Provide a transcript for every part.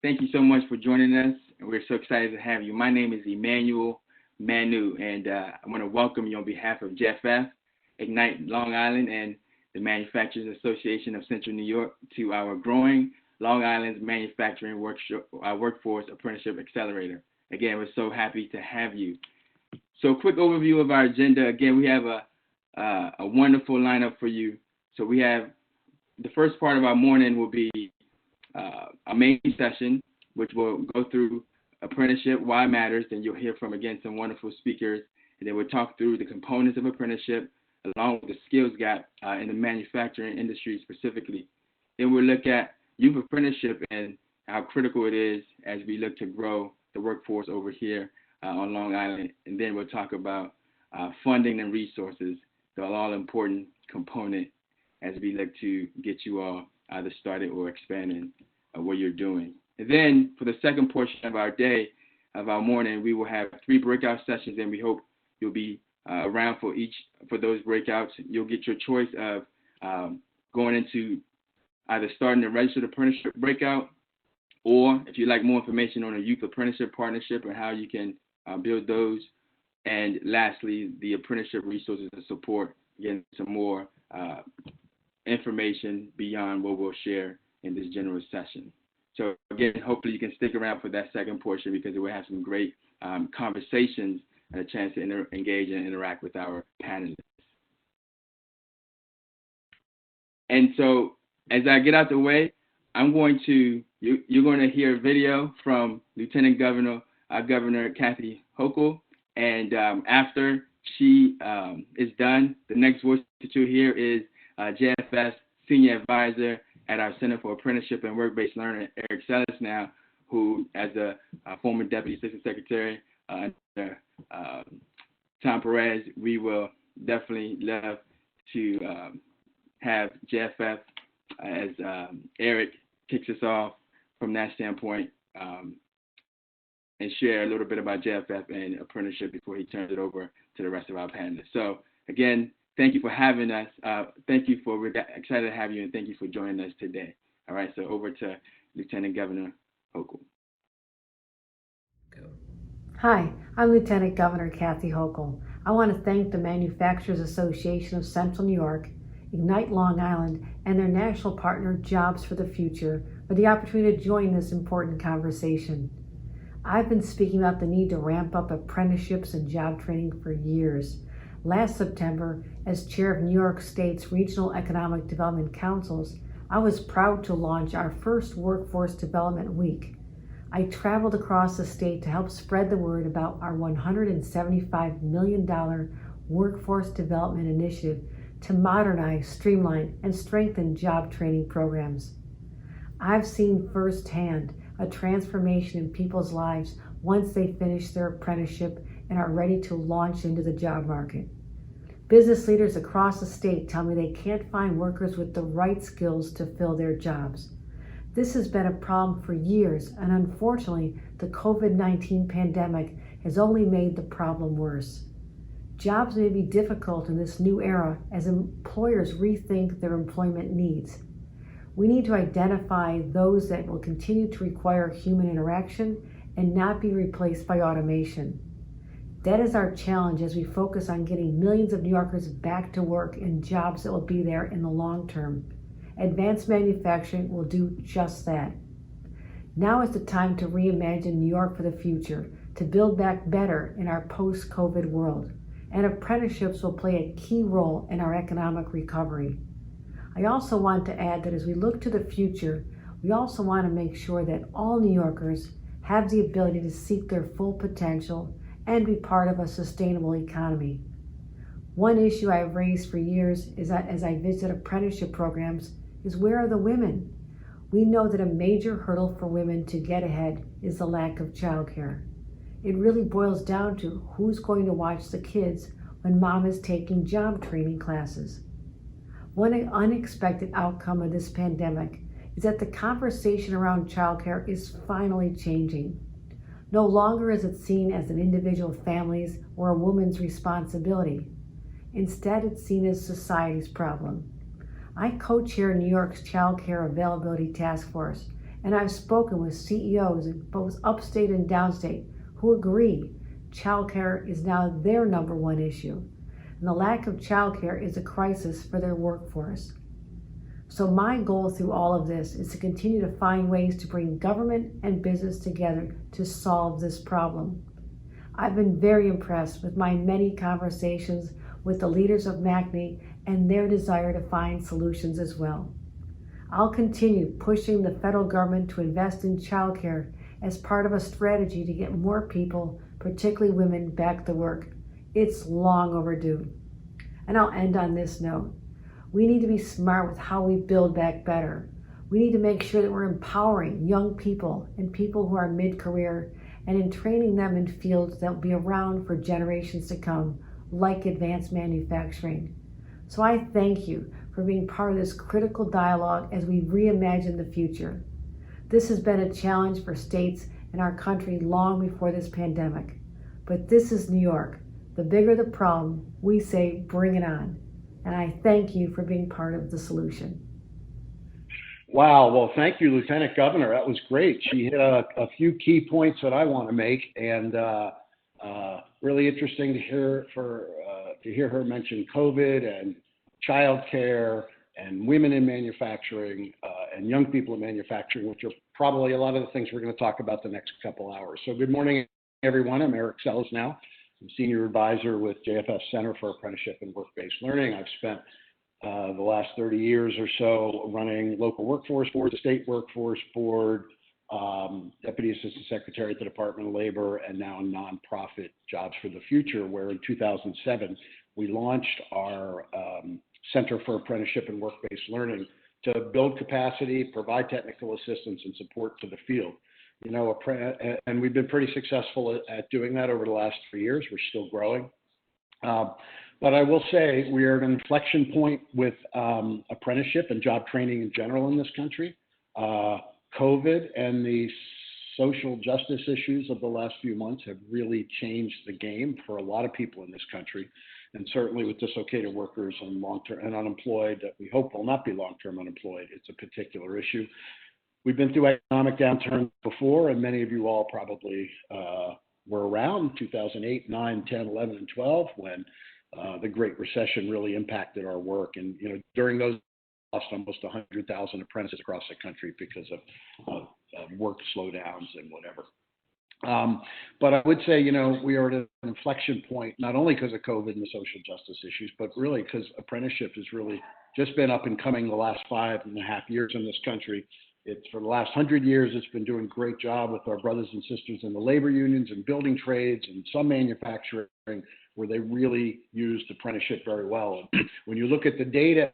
Thank you so much for joining us. We're so excited to have you. My name is Emmanuel Manu, and I want to welcome you on behalf of JFF, Ignite Long Island, and the Manufacturers Association of Central New York to our growing Long Island's Manufacturing Workforce Apprenticeship Accelerator. Again, we're so happy to have you. So quick overview of our agenda. Again, we have a wonderful lineup for you. So we have the first part of our morning will be a main session, which will go through apprenticeship, why it matters, and you'll hear from, again, some wonderful speakers. And then we'll talk through the components of apprenticeship, along with the skills gap in the manufacturing industry specifically. Then we'll look at youth apprenticeship and how critical it is as we look to grow the workforce over here on Long Island. And then we'll talk about funding and resources, the all-important component as we look to get you all either started or expanding what you're doing. And then for the second portion of our day, of our morning, we will have 3 breakout sessions, and we hope you'll be around for those breakouts. You'll get your choice of going into either starting a registered apprenticeship breakout, or if you'd like more information on a youth apprenticeship partnership and how you can build those. And lastly, the apprenticeship resources and support, again, some more information beyond what we'll share in this general session. So again, hopefully you can stick around for that second portion because we'll have some great conversations and a chance to engage and interact with our panelists. And so as I get out the way, you're going to hear a video from Lieutenant Governor Kathy Hochul. And after she is done, the next voice that you'll hear is JFS Senior Advisor at our Center for Apprenticeship and Work-Based Learning, Eric Sellis now, who, as a former Deputy Assistant Secretary under Tom Perez, we will definitely love to have JFF as Eric kicks us off from that standpoint and share a little bit about JFF and apprenticeship before he turns it over to the rest of our panelists. So again, thank you for having us. We're excited to have you, and thank you for joining us today. All right, so over to Lieutenant Governor Hochul. Hi, I'm Lieutenant Governor Kathy Hochul. I want to thank the Manufacturers Association of Central New York, Ignite Long Island, and their national partner, Jobs for the Future, for the opportunity to join this important conversation. I've been speaking about the need to ramp up apprenticeships and job training for years. Last September, as chair of New York State's Regional Economic Development Councils, I was proud to launch our first Workforce Development Week. I traveled across the state to help spread the word about our $175 million Workforce Development Initiative to modernize, streamline, and strengthen job training programs. I've seen firsthand a transformation in people's lives once they finish their apprenticeship and are ready to launch into the job market. Business leaders across the state tell me they can't find workers with the right skills to fill their jobs. This has been a problem for years, and unfortunately, the COVID-19 pandemic has only made the problem worse. Jobs may be difficult in this new era as employers rethink their employment needs. We need to identify those that will continue to require human interaction and not be replaced by automation. That is our challenge as we focus on getting millions of New Yorkers back to work in jobs that will be there in the long term. Advanced manufacturing will do just that. Now is the time to reimagine New York for the future, to build back better in our post-COVID world, and apprenticeships will play a key role in our economic recovery. I also want to add that as we look to the future, we also want to make sure that all New Yorkers have the ability to seek their full potential and be part of a sustainable economy. One issue I've raised for years is that as I visit apprenticeship programs is where are the women? We know that a major hurdle for women to get ahead is the lack of childcare. It really boils down to who's going to watch the kids when mom is taking job training classes. One unexpected outcome of this pandemic is that the conversation around childcare is finally changing. No longer is it seen as an individual family's or a woman's responsibility. Instead, it's seen as society's problem. I co-chair New York's Child Care Availability Task Force, And I've spoken with CEOs in both upstate and downstate who agree childcare is now their number one issue. And the lack of childcare is a crisis for their workforce. So my goal through all of this is to continue to find ways to bring government and business together to solve this problem. I've been very impressed with my many conversations with the leaders of MACNY and their desire to find solutions as well. I'll continue pushing the federal government to invest in childcare as part of a strategy to get more people, particularly women, back to work. It's long overdue. And I'll end on this note. We need to be smart with how we build back better. We need to make sure that we're empowering young people and people who are mid-career and in training them in fields that will be around for generations to come, like advanced manufacturing. So I thank you for being part of this critical dialogue as we reimagine the future. This has been a challenge for states in our country long before this pandemic. But this is New York. The bigger the problem, we say bring it on. And I thank you for being part of the solution. Wow. Well, thank you, Lieutenant Governor. That was great. She hit a few key points that I want to make, and really interesting to hear her mention COVID and childcare and women in manufacturing and young people in manufacturing, which are probably a lot of the things we're going to talk about the next couple hours. So good morning, everyone. I'm Eric Sells now. I'm Senior Advisor with JFF Center for Apprenticeship and Work-Based Learning. I've spent the last 30 years or so running local workforce boards, the state workforce board, Deputy Assistant Secretary at the Department of Labor, and now nonprofit Jobs for the Future, where in 2007, we launched our Center for Apprenticeship and Work-Based Learning to build capacity, provide technical assistance, and support to the field. You know, and we've been pretty successful at doing that over the last 3 years. We're still growing. But I will say we are at an inflection point with apprenticeship and job training in general in this country. COVID and the social justice issues of the last few months have really changed the game for a lot of people in this country. And certainly with dislocated workers and long-term and unemployed that we hope will not be long-term unemployed, it's a particular issue. We've been through economic downturns before, and many of you all probably were around 2008, 9, 10, 11, and 12 when the Great Recession really impacted our work. And, you know, during those, lost almost 100,000 apprentices across the country because of work slowdowns and whatever. But I would say, you know, we are at an inflection point, not only because of COVID and the social justice issues, but really because apprenticeship has really just been up and coming the last 5.5 years in this country. It's for the last 100 years, it's been doing a great job with our brothers and sisters in the labor unions and building trades and some manufacturing where they really used apprenticeship very well. And when you look at the data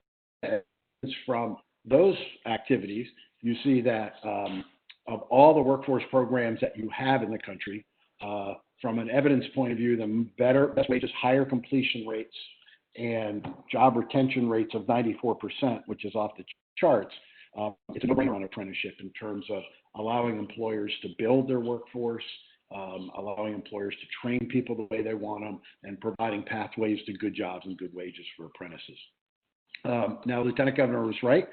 from those activities, you see that of all the workforce programs that you have in the country, from an evidence point of view, the best wages, higher completion rates, and job retention rates of 94%, which is off the charts. It's a no-brainer on apprenticeship in terms of allowing employers to build their workforce, allowing employers to train people the way they want them, and providing pathways to good jobs and good wages for apprentices. Now, Lieutenant Governor was right.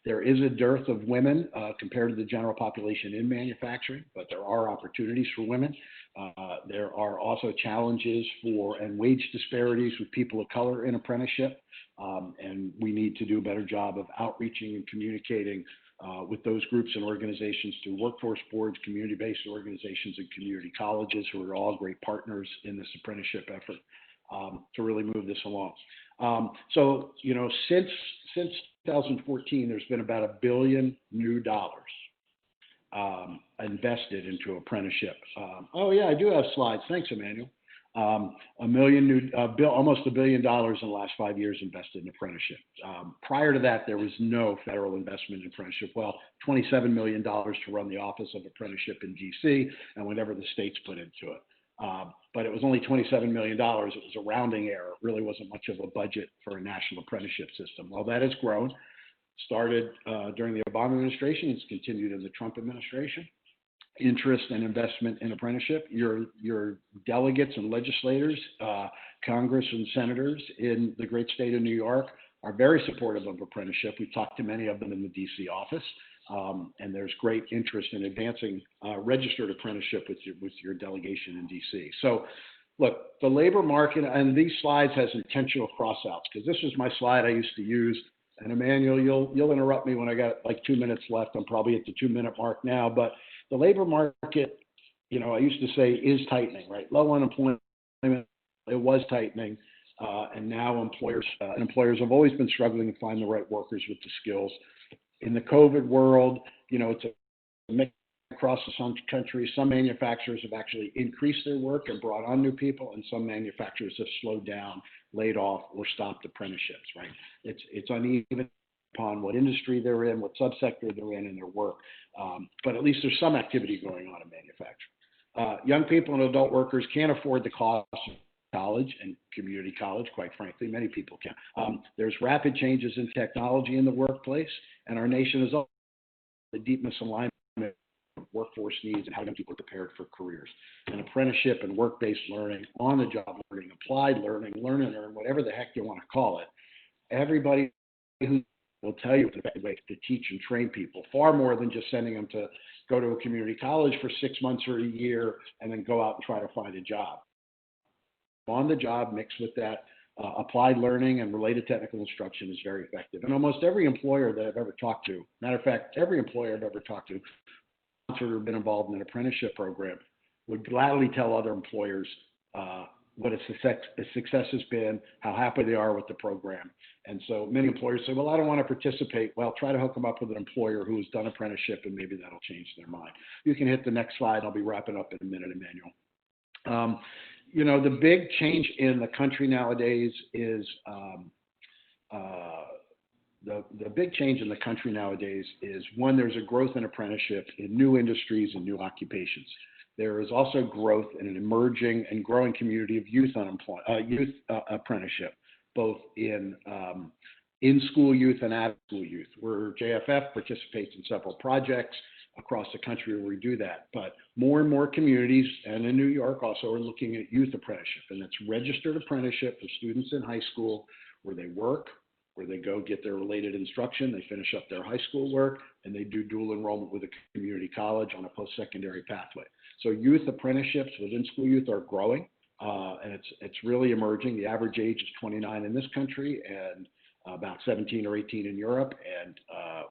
There is a dearth of women compared to the general population in manufacturing, but there are opportunities for women. There are also challenges and wage disparities with people of color in apprenticeship, and we need to do a better job of outreaching and communicating with those groups and organizations through workforce boards, community-based organizations, and community colleges, who are all great partners in this apprenticeship effort to really move this along. So, you know, since 2014, there's been about $1 billion new dollars invested into apprenticeship. Oh yeah, I do have slides. Thanks, Emmanuel. Almost $1 billion in the last 5 years invested in apprenticeship. Prior to that, there was no federal investment in apprenticeship. Well, $27 million to run the Office of Apprenticeship in DC and whatever the states put into it. But it was only $27 million. It was a rounding error. It really wasn't much of a budget for a national apprenticeship system. Well, that has grown. Started during the Obama administration. It's continued in the Trump administration. Interest and investment in apprenticeship. Your delegates and legislators, Congress and senators in the great state of New York are very supportive of apprenticeship. We've talked to many of them in the DC office. and there's great interest in advancing registered apprenticeship with your delegation in DC. So look, the labor market, and these slides has intentional crossouts, because this was my slide I used to use. And Emmanuel, you'll interrupt me when I got like 2 minutes left. I'm probably at the 2-minute mark now, but the labor market, you know, I used to say is tightening, right? Low unemployment, it was tightening, and now employers have always been struggling to find the right workers with the skills. In the COVID world, you know, it's a mix across the country. Some manufacturers have actually increased their work and brought on new people, and some manufacturers have slowed down, laid off, or stopped apprenticeships, right? It's uneven upon what industry they're in, what subsector they're in their work, but at least there's some activity going on in manufacturing. Young people and adult workers can't afford the cost of college and community college, quite frankly. Many people can. There's rapid changes in technology in the workplace, and our nation is also the deep misalignment of workforce needs and how young people are prepared for careers. And apprenticeship and work-based learning, on-the-job learning, applied learning, learn and earn, whatever the heck you want to call it, everybody who will tell you the best way to teach and train people, far more than just sending them to go to a community college for 6 months or a year and then go out and try to find a job. On the job mixed with that applied learning and related technical instruction is very effective. And almost every employer that I've ever talked to, matter of fact, every employer I've ever talked to, sponsored or been involved in an apprenticeship program, would gladly tell other employers what a success has been, how happy they are with the program. And so many employers say, well, I don't want to participate. Well, try to hook them up with an employer who has done apprenticeship, and maybe that'll change their mind. You can hit the next slide. I'll be wrapping up in a minute, Emmanuel. You know, the big change in the country nowadays is the big change in the country nowadays is, one, there's a growth in apprenticeship in new industries and new occupations. There is also growth in an emerging and growing community of youth apprenticeship, both in school youth and out of school youth, where JFF participates in several projects across the country where we do that. But more and more communities, and in New York also, are looking at youth apprenticeship, and that's registered apprenticeship for students in high school where they work, where they go get their related instruction, they finish up their high school work, and they do dual enrollment with a community college on a post-secondary pathway. So youth apprenticeships within school youth are growing, and it's really emerging. The average age is 29 in this country and about 17 or 18 in Europe, and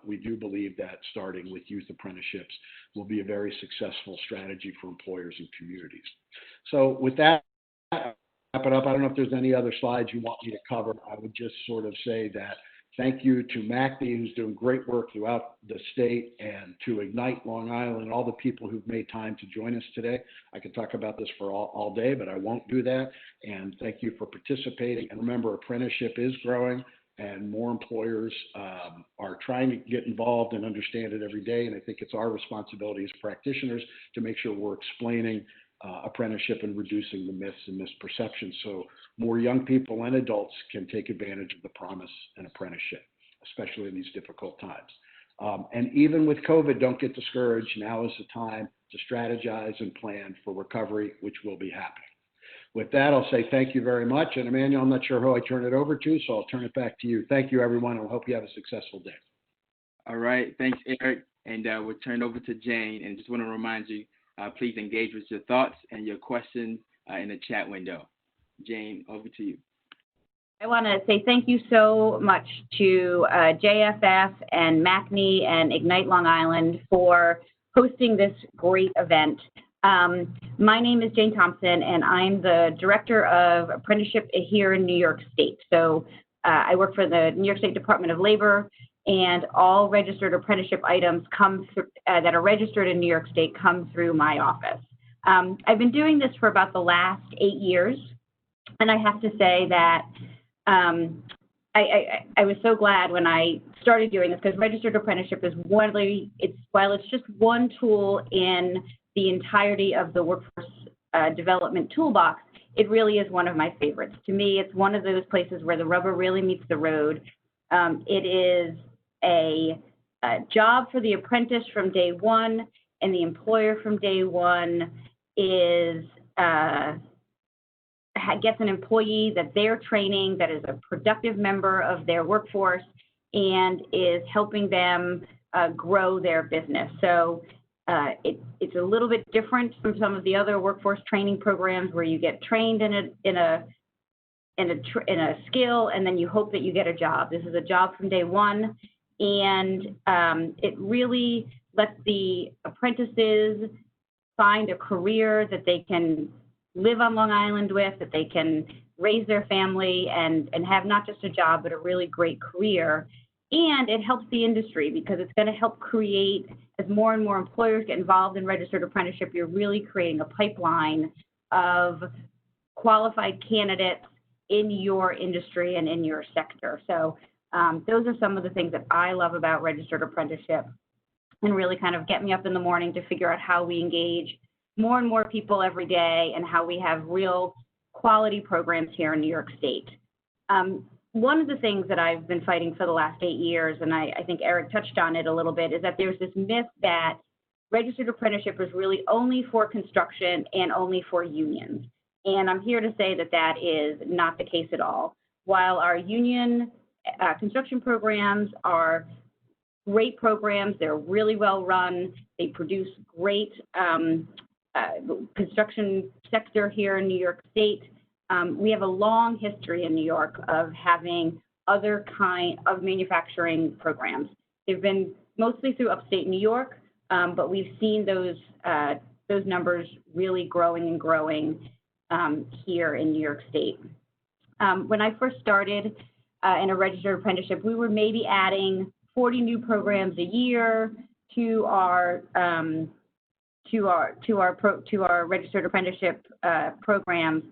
we do believe that starting with youth apprenticeships will be a very successful strategy for employers and communities. So with that, wrap it up. I don't know if there's any other slides you want me to cover. I would just sort of say that thank you to MACNY, who's doing great work throughout the state, and to Ignite Long Island, and all the people who've made time to join us today. I could talk about this for all day, but I won't do that. And thank you for participating. And remember, apprenticeship is growing, and more employers are trying to get involved and understand it every day. And I think it's our responsibility as practitioners to make sure we're explaining apprenticeship and reducing the myths and misperceptions so more young people and adults can take advantage of the promise in apprenticeship, especially in these difficult times. And even with COVID, don't get discouraged. Now is the time to strategize and plan for recovery, which will be happening. With that, I'll say thank you very much. And Emmanuel, I'm not sure who I turn it over to, so I'll turn it back to you. Thank you, everyone, and I hope you have a successful day. All right. Thanks, Eric. And we'll turn it over to Jane. And just want to remind you, please engage with your thoughts and your questions in the chat window. Jane, over to you. I want to say thank you so much to JFF and MACNY and Ignite Long Island for hosting this great event. My name is Jane Thompson, and I'm the Director of Apprenticeship here in New York State. So I work for the New York State Department of Labor, and all registered apprenticeship items that are registered in New York State come through my office. I've been doing this for about the last 8 years, and I have to say that I was so glad when I started doing this, because registered apprenticeship is while it's just one tool in the entirety of the workforce development toolbox, it really is one of my favorites. To me, it's one of those places where the rubber really meets the road. It is a job for the apprentice from day one, and the employer from day one gets an employee that they're training, that is a productive member of their workforce, and is helping them grow their business. So it's a little bit different from some of the other workforce training programs where you get trained in a skill and then you hope that you get a job. This is a job from day one, and it really lets the apprentices find a career that they can live on Long Island with, that they can raise their family and have not just a job, but a really great career. And it helps the industry because it's going to help create, as more and more employers get involved in registered apprenticeship, you're really creating a pipeline of qualified candidates in your industry and in your sector. So those are some of the things that I love about registered apprenticeship, and really kind of get me up in the morning to figure out how we engage more and more people every day and how we have real quality programs here in New York State. One of the things that I've been fighting for the last 8 years, and I think Eric touched on it a little bit, is that there's this myth that registered apprenticeship is really only for construction and only for unions. And I'm here to say that that is not the case at all. While our union construction programs are great programs, they're really well run, they produce great construction sector here in New York State. We have a long history in New York of having other kind of manufacturing programs. They've been mostly through upstate New York, but we've seen those numbers really growing and growing here in New York State. When I first started in a registered apprenticeship, we were maybe adding 40 new programs a year to our registered apprenticeship programs.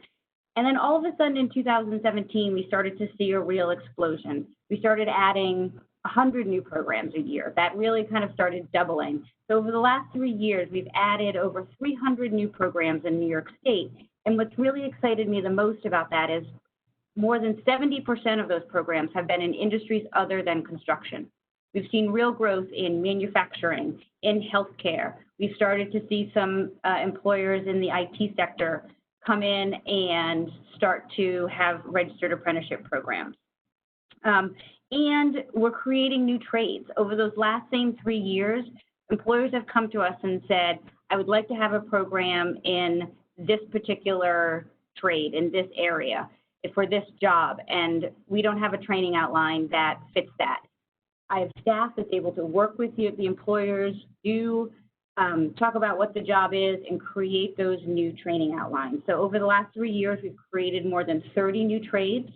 And then all of a sudden in 2017, we started to see a real explosion. We started adding 100 new programs a year. That really kind of started doubling. So over the last 3 years, we've added over 300 new programs in New York State. And what's really excited me the most about that is more than 70% of those programs have been in industries other than construction. We've seen real growth in manufacturing, in healthcare. We've started to see some employers in the IT sector come in and start to have registered apprenticeship programs. And we're creating new trades. Over those last same 3 years, employers have come to us and said, I would like to have a program in this particular trade, in this area, for this job, and we don't have a training outline that fits that. I have staff that's able to work with the employers, talk about what the job is, and create those new training outlines. So over the last 3 years, we've created more than 30 new trades.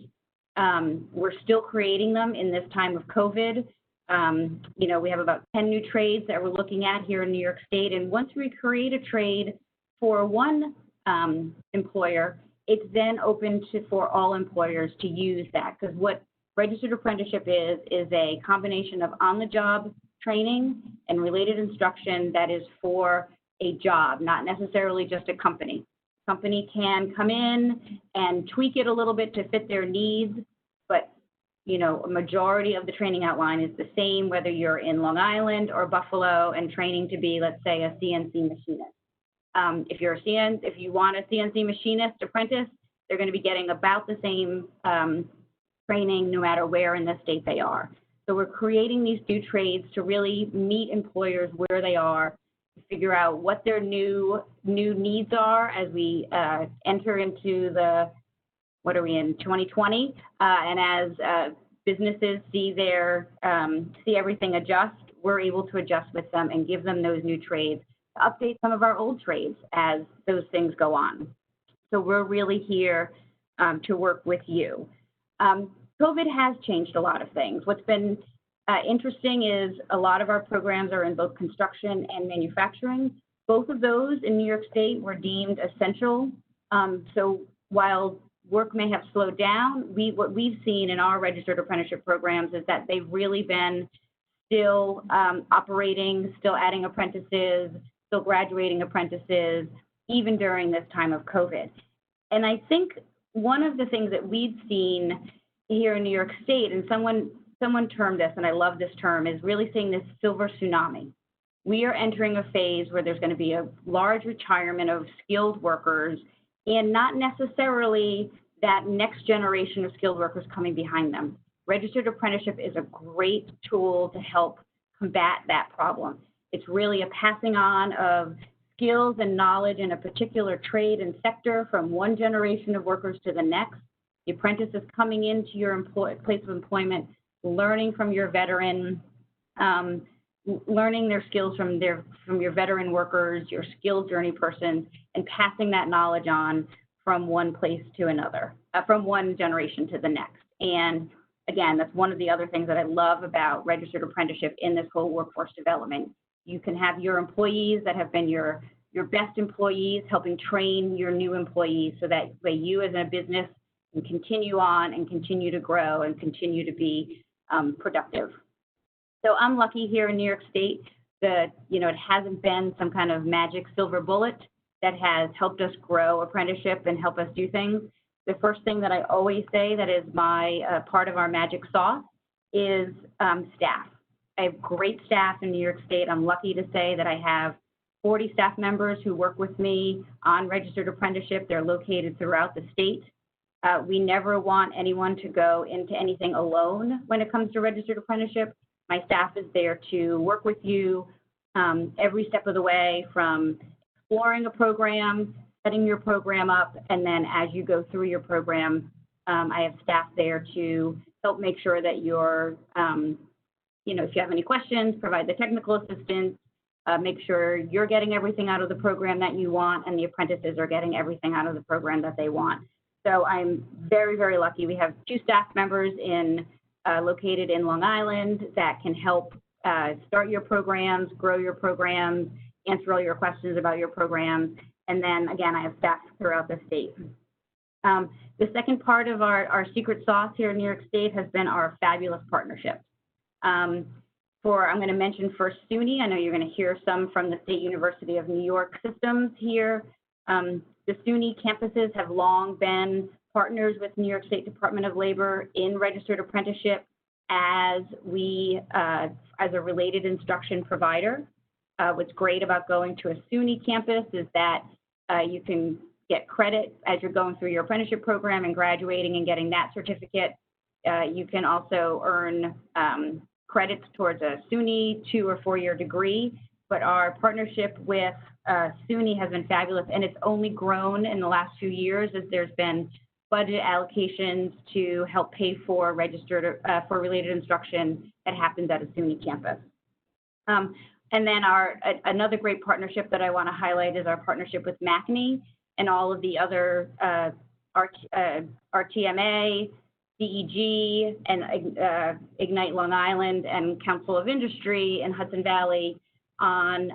We're still creating them in this time of COVID. We have about 10 new trades that we're looking at here in New York State. And once we create a trade for one employer, it's then open for all employers to use that. Because what registered apprenticeship is a combination of on-the-job training and related instruction that is for a job, not necessarily just a company. Company can come in and tweak it a little bit to fit their needs, but a majority of the training outline is the same, whether you're in Long Island or Buffalo and training to be, let's say, a CNC machinist. If you want a CNC machinist apprentice, they're going to be getting about the same training no matter where in the state they are. So we're creating these new trades to really meet employers where they are, to figure out what their new needs are as we enter into 2020, and as businesses see everything adjust, we're able to adjust with them and give them those new trades, to update some of our old trades as those things go on. So we're really here to work with you. COVID has changed a lot of things. What's been interesting is a lot of our programs are in both construction and manufacturing. Both of those in New York State were deemed essential. So while work may have slowed down, what we've seen in our registered apprenticeship programs is that they've really been still operating, still adding apprentices, still graduating apprentices, even during this time of COVID. And I think one of the things that we've seen here in New York State, and someone termed this, and I love this term, is really seeing this silver tsunami. We are entering a phase where there's going to be a large retirement of skilled workers, and not necessarily that next generation of skilled workers coming behind them. Registered apprenticeship is a great tool to help combat that problem. It's really a passing on of skills and knowledge in a particular trade and sector from one generation of workers to the next. The apprentice is coming into your place of employment, learning from your veteran, learning their skills from your veteran workers, your skilled journey persons, and passing that knowledge on from one place to another, from one generation to the next. And again, that's one of the other things that I love about registered apprenticeship in this whole workforce development. You can have your employees that have been your best employees helping train your new employees, so that way you as a business can continue on and continue to grow and continue to be productive. So I'm lucky here in New York State that, it hasn't been some kind of magic silver bullet that has helped us grow apprenticeship and help us do things. The first thing that I always say that is my part of our magic sauce is staff. I have great staff in New York State. I'm lucky to say that I have 40 staff members who work with me on registered apprenticeship. They're located throughout the state. We never want anyone to go into anything alone when it comes to registered apprenticeship. My staff is there to work with you every step of the way, from exploring a program, setting your program up, and then as you go through your program, I have staff there to help make sure that you're, if you have any questions, provide the technical assistance, make sure you're getting everything out of the program that you want, and the apprentices are getting everything out of the program that they want. So I'm very, very lucky. We have 2 staff members located in Long Island that can help start your programs, grow your programs, answer all your questions about your programs. And then again, I have staff throughout the state. The second part of our secret sauce here in New York State has been our fabulous partnerships. I'm going to mention first SUNY. I know you're going to hear some from the State University of New York systems here. The SUNY campuses have long been partners with New York State Department of Labor in registered apprenticeship as a related instruction provider. What's great about going to a SUNY campus is that you can get credit as you're going through your apprenticeship program and graduating and getting that certificate. You can also earn credits towards a SUNY 2- or 4-year degree. But our partnership with SUNY has been fabulous, and it's only grown in the last few years as there's been budget allocations to help pay for for related instruction that happens at a SUNY campus. And then another great partnership that I want to highlight is our partnership with MACNY and all of the other RTMA, CEG, and Ignite Long Island, and Council of Industry in Hudson Valley on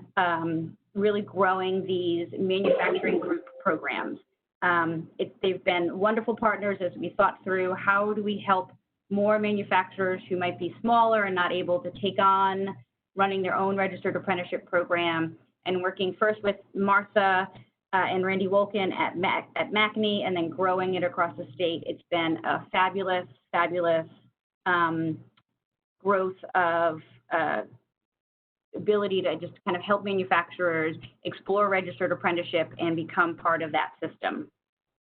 really growing these manufacturing group programs. They've been wonderful partners as we thought through how do we help more manufacturers who might be smaller and not able to take on running their own registered apprenticeship program, and working first with Martha and Randy Wolkin at MACNY, and then growing it across the state. It's been a fabulous, fabulous growth of ability to just kind of help manufacturers explore registered apprenticeship and become part of that system.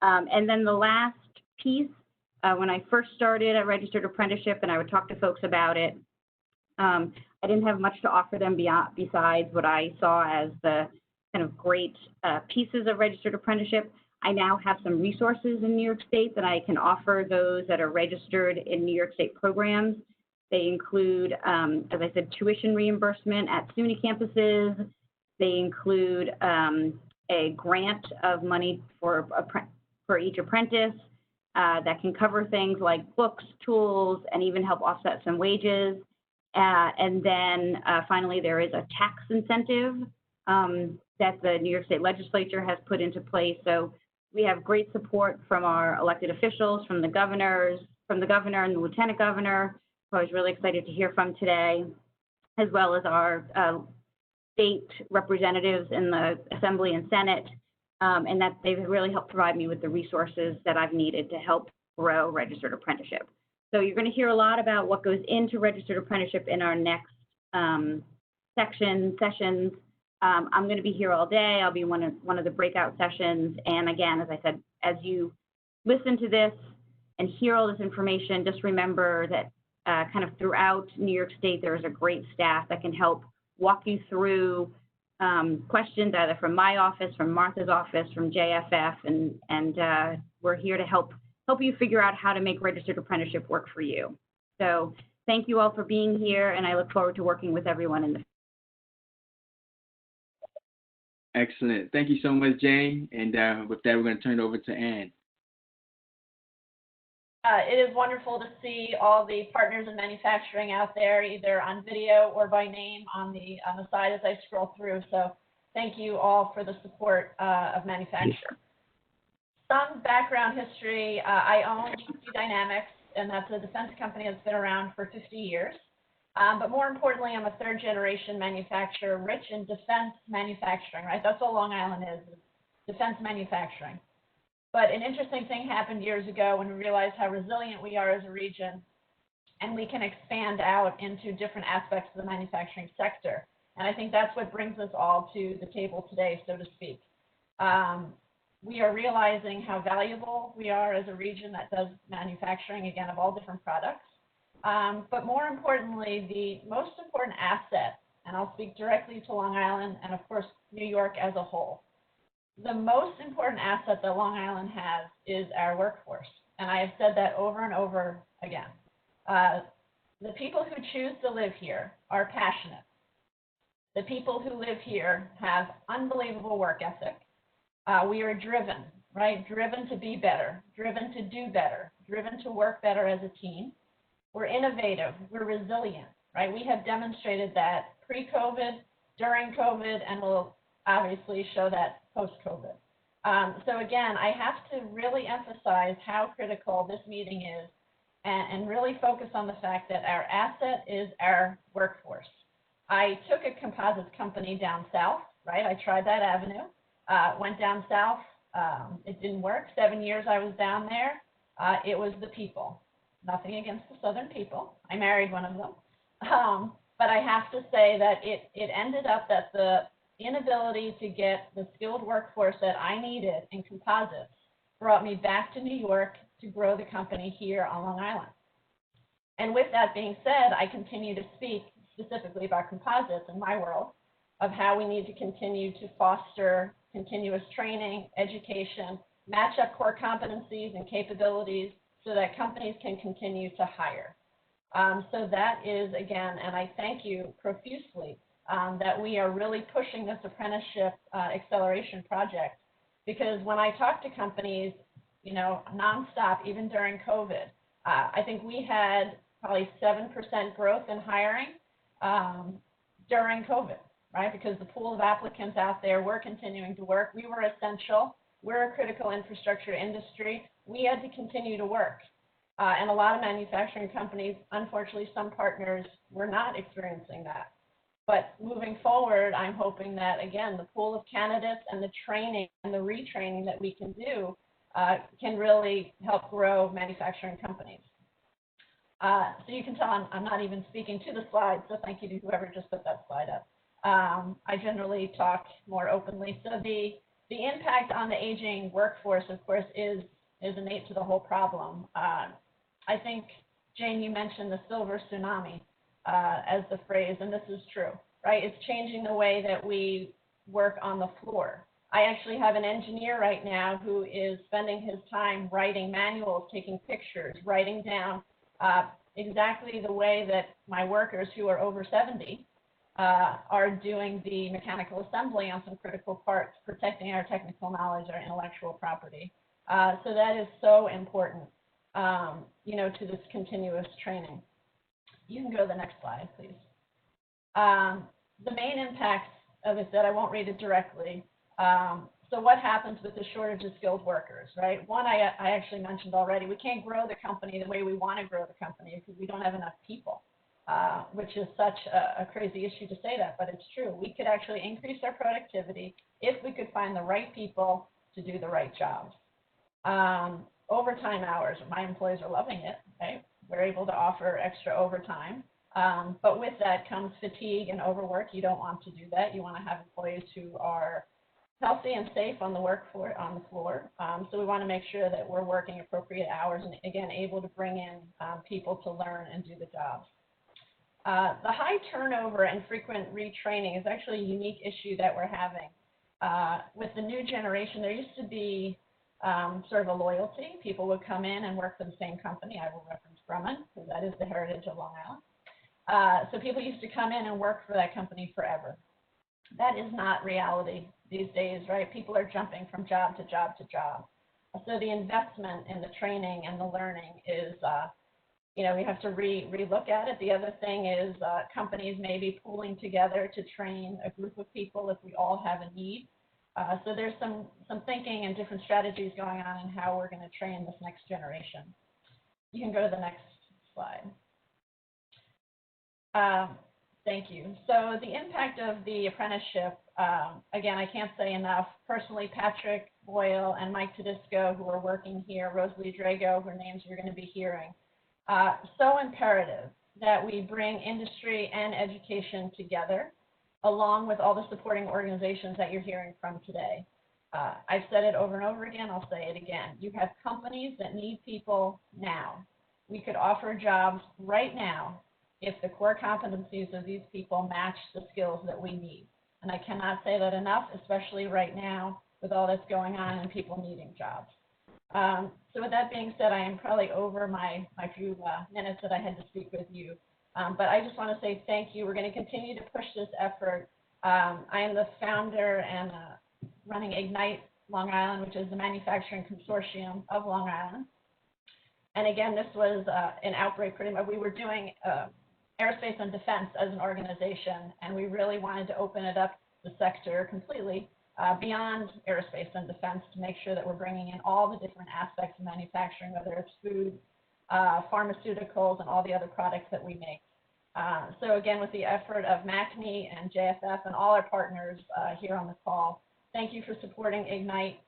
And then the last piece, when I first started at registered apprenticeship and I would talk to folks about it, I didn't have much to offer them besides what I saw as the kind of great pieces of registered apprenticeship. I now have some resources in New York State that I can offer those that are registered in New York State programs. They include, as I said, tuition reimbursement at SUNY campuses. They include a grant of money for each apprentice that can cover things like books, tools, and even help offset some wages. And then finally, there is a tax incentive that the New York State Legislature has put into place. So we have great support from our elected officials, from the governor and the lieutenant governor, who I was really excited to hear from today, as well as our state representatives in the Assembly and Senate, and that they've really helped provide me with the resources that I've needed to help grow registered apprenticeship. So you're going to hear a lot about what goes into registered apprenticeship in our next sessions. I'm going to be here all day. I'll be one of the breakout sessions. And again, as I said, as you listen to this and hear all this information, just remember that kind of throughout New York State, there's a great staff that can help walk you through questions either from my office, from Martha's office, from JFF, and we're here to help you figure out how to make registered apprenticeship work for you. So thank you all for being here, and I look forward to working with everyone in the. Excellent. Thank you so much, Jane. And with that, we're going to turn it over to Ann. It is wonderful to see all the partners in manufacturing out there, either on video or by name on the side as I scroll through. So thank you all for the support of manufacturing. Some background history. I own GC Dynamics, and that's a defense company that's been around for 50 years. But more importantly, I'm a third-generation manufacturer, rich in defense manufacturing, right? That's what Long Island is defense manufacturing. But an interesting thing happened years ago when we realized how resilient we are as a region, and we can expand out into different aspects of the manufacturing sector. And I think that's what brings us all to the table today, so to speak. We are realizing how valuable we are as a region that does manufacturing, again, of all different products. But more importantly, the most important asset, and I'll speak directly to Long Island and, of course, New York as a whole. The most important asset that Long Island has is our workforce. And I have said that over and over again. The people who choose to live here are passionate. The people who live here have unbelievable work ethic. We are driven, right? Driven to be better, driven to do better, driven to work better as a team. We're innovative, we're resilient, right? We have demonstrated that pre-COVID, during COVID, and we'll obviously show that post-COVID. So again, I have to really emphasize how critical this meeting is and really focus on the fact that our asset is our workforce. I took a composites company down south, right? I tried that avenue, went down south. It didn't work. 7 years I was down there. It was the people. Nothing against the Southern people. I married one of them. But I have to say that it ended up that the inability to get the skilled workforce that I needed in composites brought me back to New York to grow the company here on Long Island. And with that being said, I continue to speak specifically about composites in my world of how we need to continue to foster continuous training, education, match up core competencies and capabilities so that companies can continue to hire. So that is, again, and I thank you profusely that we are really pushing this apprenticeship acceleration project, because when I talk to companies, you know, nonstop, even during COVID, I think we had probably 7% growth in hiring during COVID, right? Because the pool of applicants out there were continuing to work. We were essential. We're a critical infrastructure industry. We had to continue to work. And a lot of manufacturing companies, unfortunately, some partners were not experiencing that. But moving forward, I'm hoping that, again, the pool of candidates and the training and the retraining that we can do can really help grow manufacturing companies. So you can tell I'm not even speaking to the slide, so thank you to whoever just put that slide up. I generally talk more openly. So the impact on the aging workforce, of course, is innate to the whole problem. I think, Jane, you mentioned the silver tsunami as the phrase, and this is true, right? It's changing the way that we work on the floor. I actually have an engineer right now who is spending his time writing manuals, taking pictures, writing down exactly the way that my workers who are over 70 are doing the mechanical assembly on some critical parts, protecting our technical knowledge, our intellectual property. So that is so important, you know, to this continuous training. You can go to the next slide, please. The main impacts of it that I won't read it directly. So what happens with the shortage of skilled workers, right? One, I actually mentioned already, we can't grow the company the way we want to grow the company because we don't have enough people, which is such a crazy issue to say that, but it's true. We could actually increase our productivity if we could find the right people to do the right jobs. Overtime hours, my employees are loving it, right? We're able to offer extra overtime, but with that comes fatigue and overwork. You don't want to do that. You want to have employees who are healthy and safe on the floor. So we want to make sure that we're working appropriate hours and, again, able to bring in people to learn and do the jobs. The high turnover and frequent retraining is actually a unique issue that we're having. With the new generation, there used to be sort of a loyalty. People would come in and work for the same company. I will reference Grumman, because that is the heritage of Long Island. So people used to come in and work for that company forever. That is not reality these days, right? People are jumping from job to job to job. So the investment in the training and the learning is, we have to re-look at it. The other thing is companies may be pooling together to train a group of people if we all have a need. So there's some thinking and different strategies going on in how we're going to train this next generation. You can go to the next slide. Thank you. So the impact of the apprenticeship, again, I can't say enough. Personally, Patrick Boyle and Mike Tedisco, who are working here, Rosalie Drago, whose names you're going to be hearing, so imperative that we bring industry and education together, along with all the supporting organizations that you're hearing from today. I've said it over and over again, I'll say it again. You have companies that need people now. We could offer jobs right now if the core competencies of these people match the skills that we need. And I cannot say that enough, especially right now with all that's going on and people needing jobs. So with that being said, I am probably over my few minutes that I had to speak with you. But I just want to say thank you. We're going to continue to push this effort. I am the founder and running Ignite Long Island, which is the manufacturing consortium of Long Island. And again, this was an outbreak pretty much. We were doing aerospace and defense as an organization, and we really wanted to open it up, the sector, completely beyond aerospace and defense to make sure that we're bringing in all the different aspects of manufacturing, whether it's food, pharmaceuticals, and all the other products that we make. So again, with the effort of MACNY and JFF and all our partners here on the call, thank you for supporting Ignite.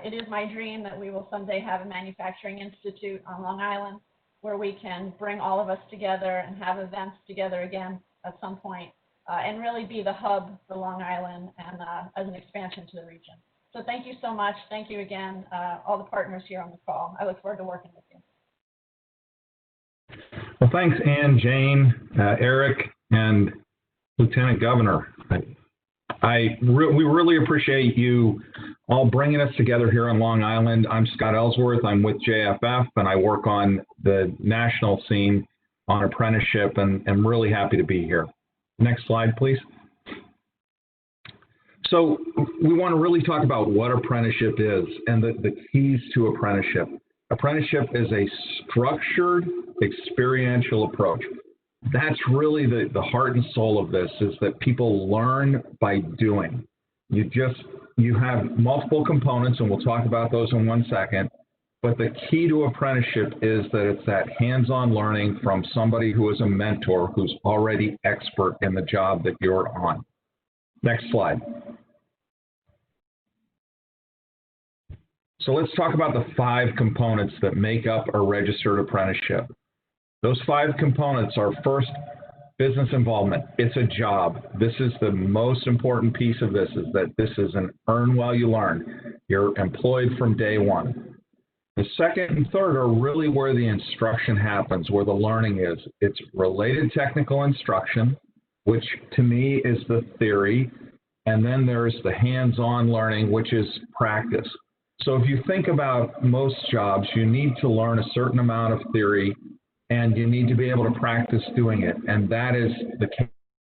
It is my dream that we will someday have a manufacturing institute on Long Island where we can bring all of us together and have events together again at some point, and really be the hub for Long Island and as an expansion to the region. So thank you so much. Thank you again, all the partners here on the call. I look forward to working with you. Well, thanks, Ann, Jane, Eric, and Lieutenant Governor. We really appreciate you all bringing us together here on Long Island. I'm Scott Ellsworth. I'm with JFF, and I work on the national scene on apprenticeship, and I'm really happy to be here. Next slide, please. So we want to really talk about what apprenticeship is and the keys to apprenticeship. Apprenticeship is a structured, experiential approach. That's really the heart and soul of this, is that people learn by doing. You have multiple components, and we'll talk about those in 1 second, but the key to apprenticeship is that it's that hands-on learning from somebody who is a mentor who's already expert in the job that you're on. Next slide. So let's talk about the 5 components that make up a registered apprenticeship. Those 5 components are, first, business involvement. It's a job. This is the most important piece of this, is that this is an earn while you learn. You're employed from day one. The second and third are really where the instruction happens, where the learning is. It's related technical instruction, which to me is the theory, and then there's the hands-on learning, which is practice. So if you think about most jobs, you need to learn a certain amount of theory, and you need to be able to practice doing it. And that is the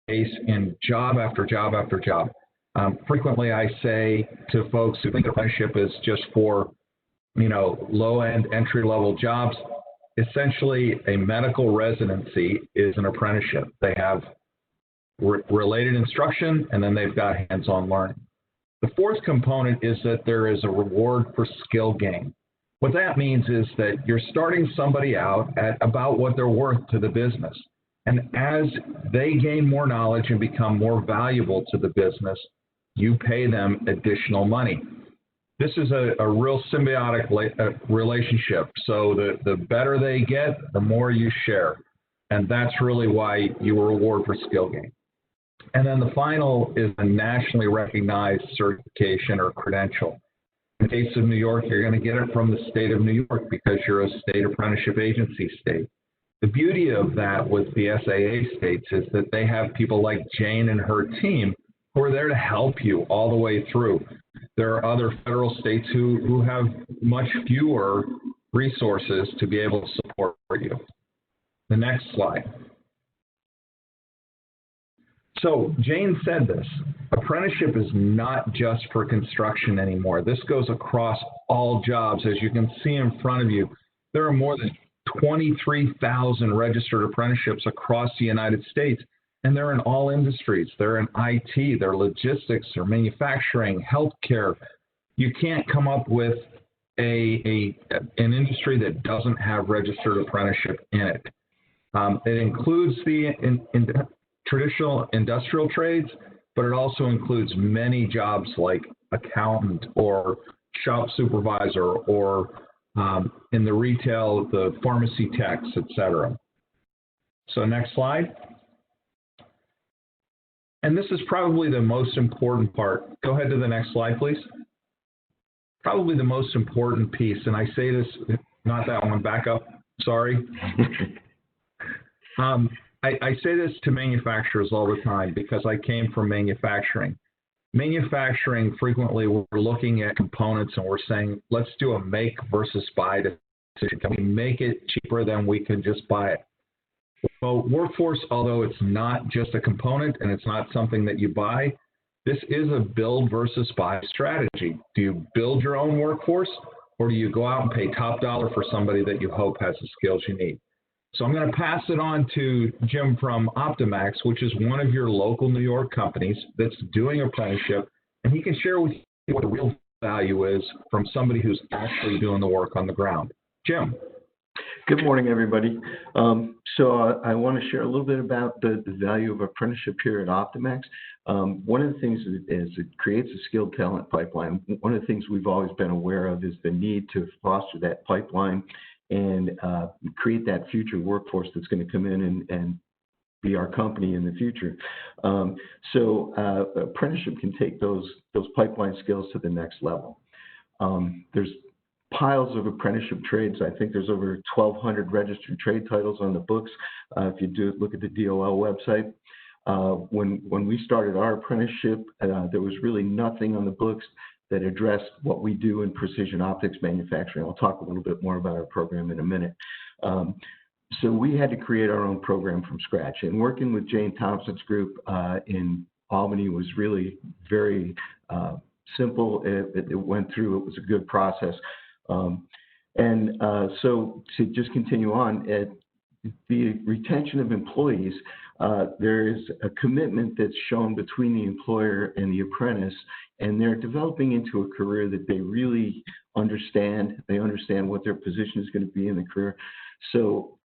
case in job after job after job. Frequently, I say to folks who think apprenticeship is just for, low-end entry-level jobs, essentially a medical residency is an apprenticeship. They have related instruction, and then they've got hands-on learning. The fourth component is that there is a reward for skill gain. What that means is that you're starting somebody out at about what they're worth to the business. And as they gain more knowledge and become more valuable to the business, you pay them additional money. This is a real symbiotic relationship. So the better they get, the more you share. And that's really why you reward for skill gain. And then the final is a nationally recognized certification or credential. In the case of New York, you're going to get it from the state of New York because you're a state apprenticeship agency state. The beauty of that with the SAA states is that they have people like Jane and her team who are there to help you all the way through. There are other federal states who have much fewer resources to be able to support you. The next slide. So Jane said this, apprenticeship is not just for construction anymore. This goes across all jobs. As you can see in front of you, there are more than 23,000 registered apprenticeships across the United States, and they're in all industries. They're in IT, they're logistics, they're manufacturing, healthcare. You can't come up with an industry that doesn't have registered apprenticeship in it. It includes the traditional industrial trades, but it also includes many jobs like accountant or shop supervisor or in the retail, the pharmacy techs, etc. So next slide. And this is probably the most important part. Go ahead to the next slide, please. Probably the most important piece, and I say this, not that one, back up, sorry. I say this to manufacturers all the time because I came from manufacturing. Manufacturing, frequently we're looking at components and we're saying, let's do a make versus buy decision. Can we make it cheaper than we can just buy it? Well, workforce, although it's not just a component and it's not something that you buy, this is a build versus buy strategy. Do you build your own workforce, or do you go out and pay top dollar for somebody that you hope has the skills you need? So I'm going to pass it on to Jim from Optimax, which is one of your local New York companies that's doing apprenticeship, and he can share with you what the real value is from somebody who's actually doing the work on the ground. Jim. Good morning, everybody. So I want to share a little bit about the value of apprenticeship here at Optimax. One of the things is it creates a skilled talent pipeline. One of the things we've always been aware of is the need to foster that pipeline and create that future workforce that's going to come in and be our company in the future. So apprenticeship can take those pipeline skills to the next level. There's piles of apprenticeship trades. I think there's over 1,200 registered trade titles on the books. If you look at the DOL website, when we started our apprenticeship, there was really nothing on the books that addressed what we do in precision optics manufacturing. I'll talk a little bit more about our program in a minute. So we had to create our own program from scratch. And working with Jane Thompson's group in Albany was really very simple. It went through, it was a good process. So to just continue on, the retention of employees, there is a commitment that's shown between the employer and the apprentice, and they're developing into a career that they really understand. They understand what their position is going to be in the career. So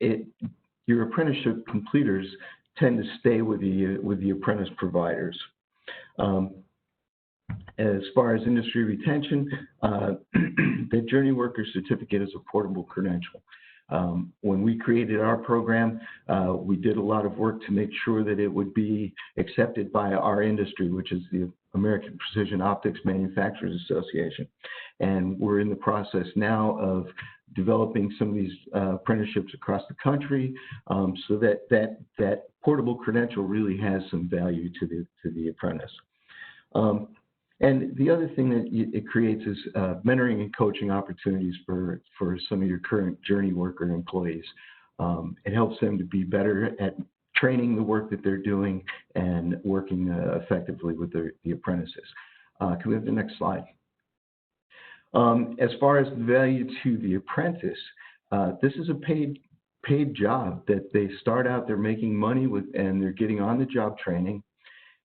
your apprenticeship completers tend to stay with the apprentice providers. As far as industry retention, the Journey Worker Certificate is a portable credential. When we created our program, we did a lot of work to make sure that it would be accepted by our industry, which is the American Precision Optics Manufacturers Association. And we're in the process now of developing some of these apprenticeships across the country, so that portable credential really has some value to the apprentice. And the other thing that it creates is mentoring and coaching opportunities for some of your current Journey Worker employees. It helps them to be better at training the work that they're doing and working effectively with the apprentices. Can we have the next slide? As far as the value to the apprentice, this is a paid job that they start out, they're making money with, and they're getting on-the-job training.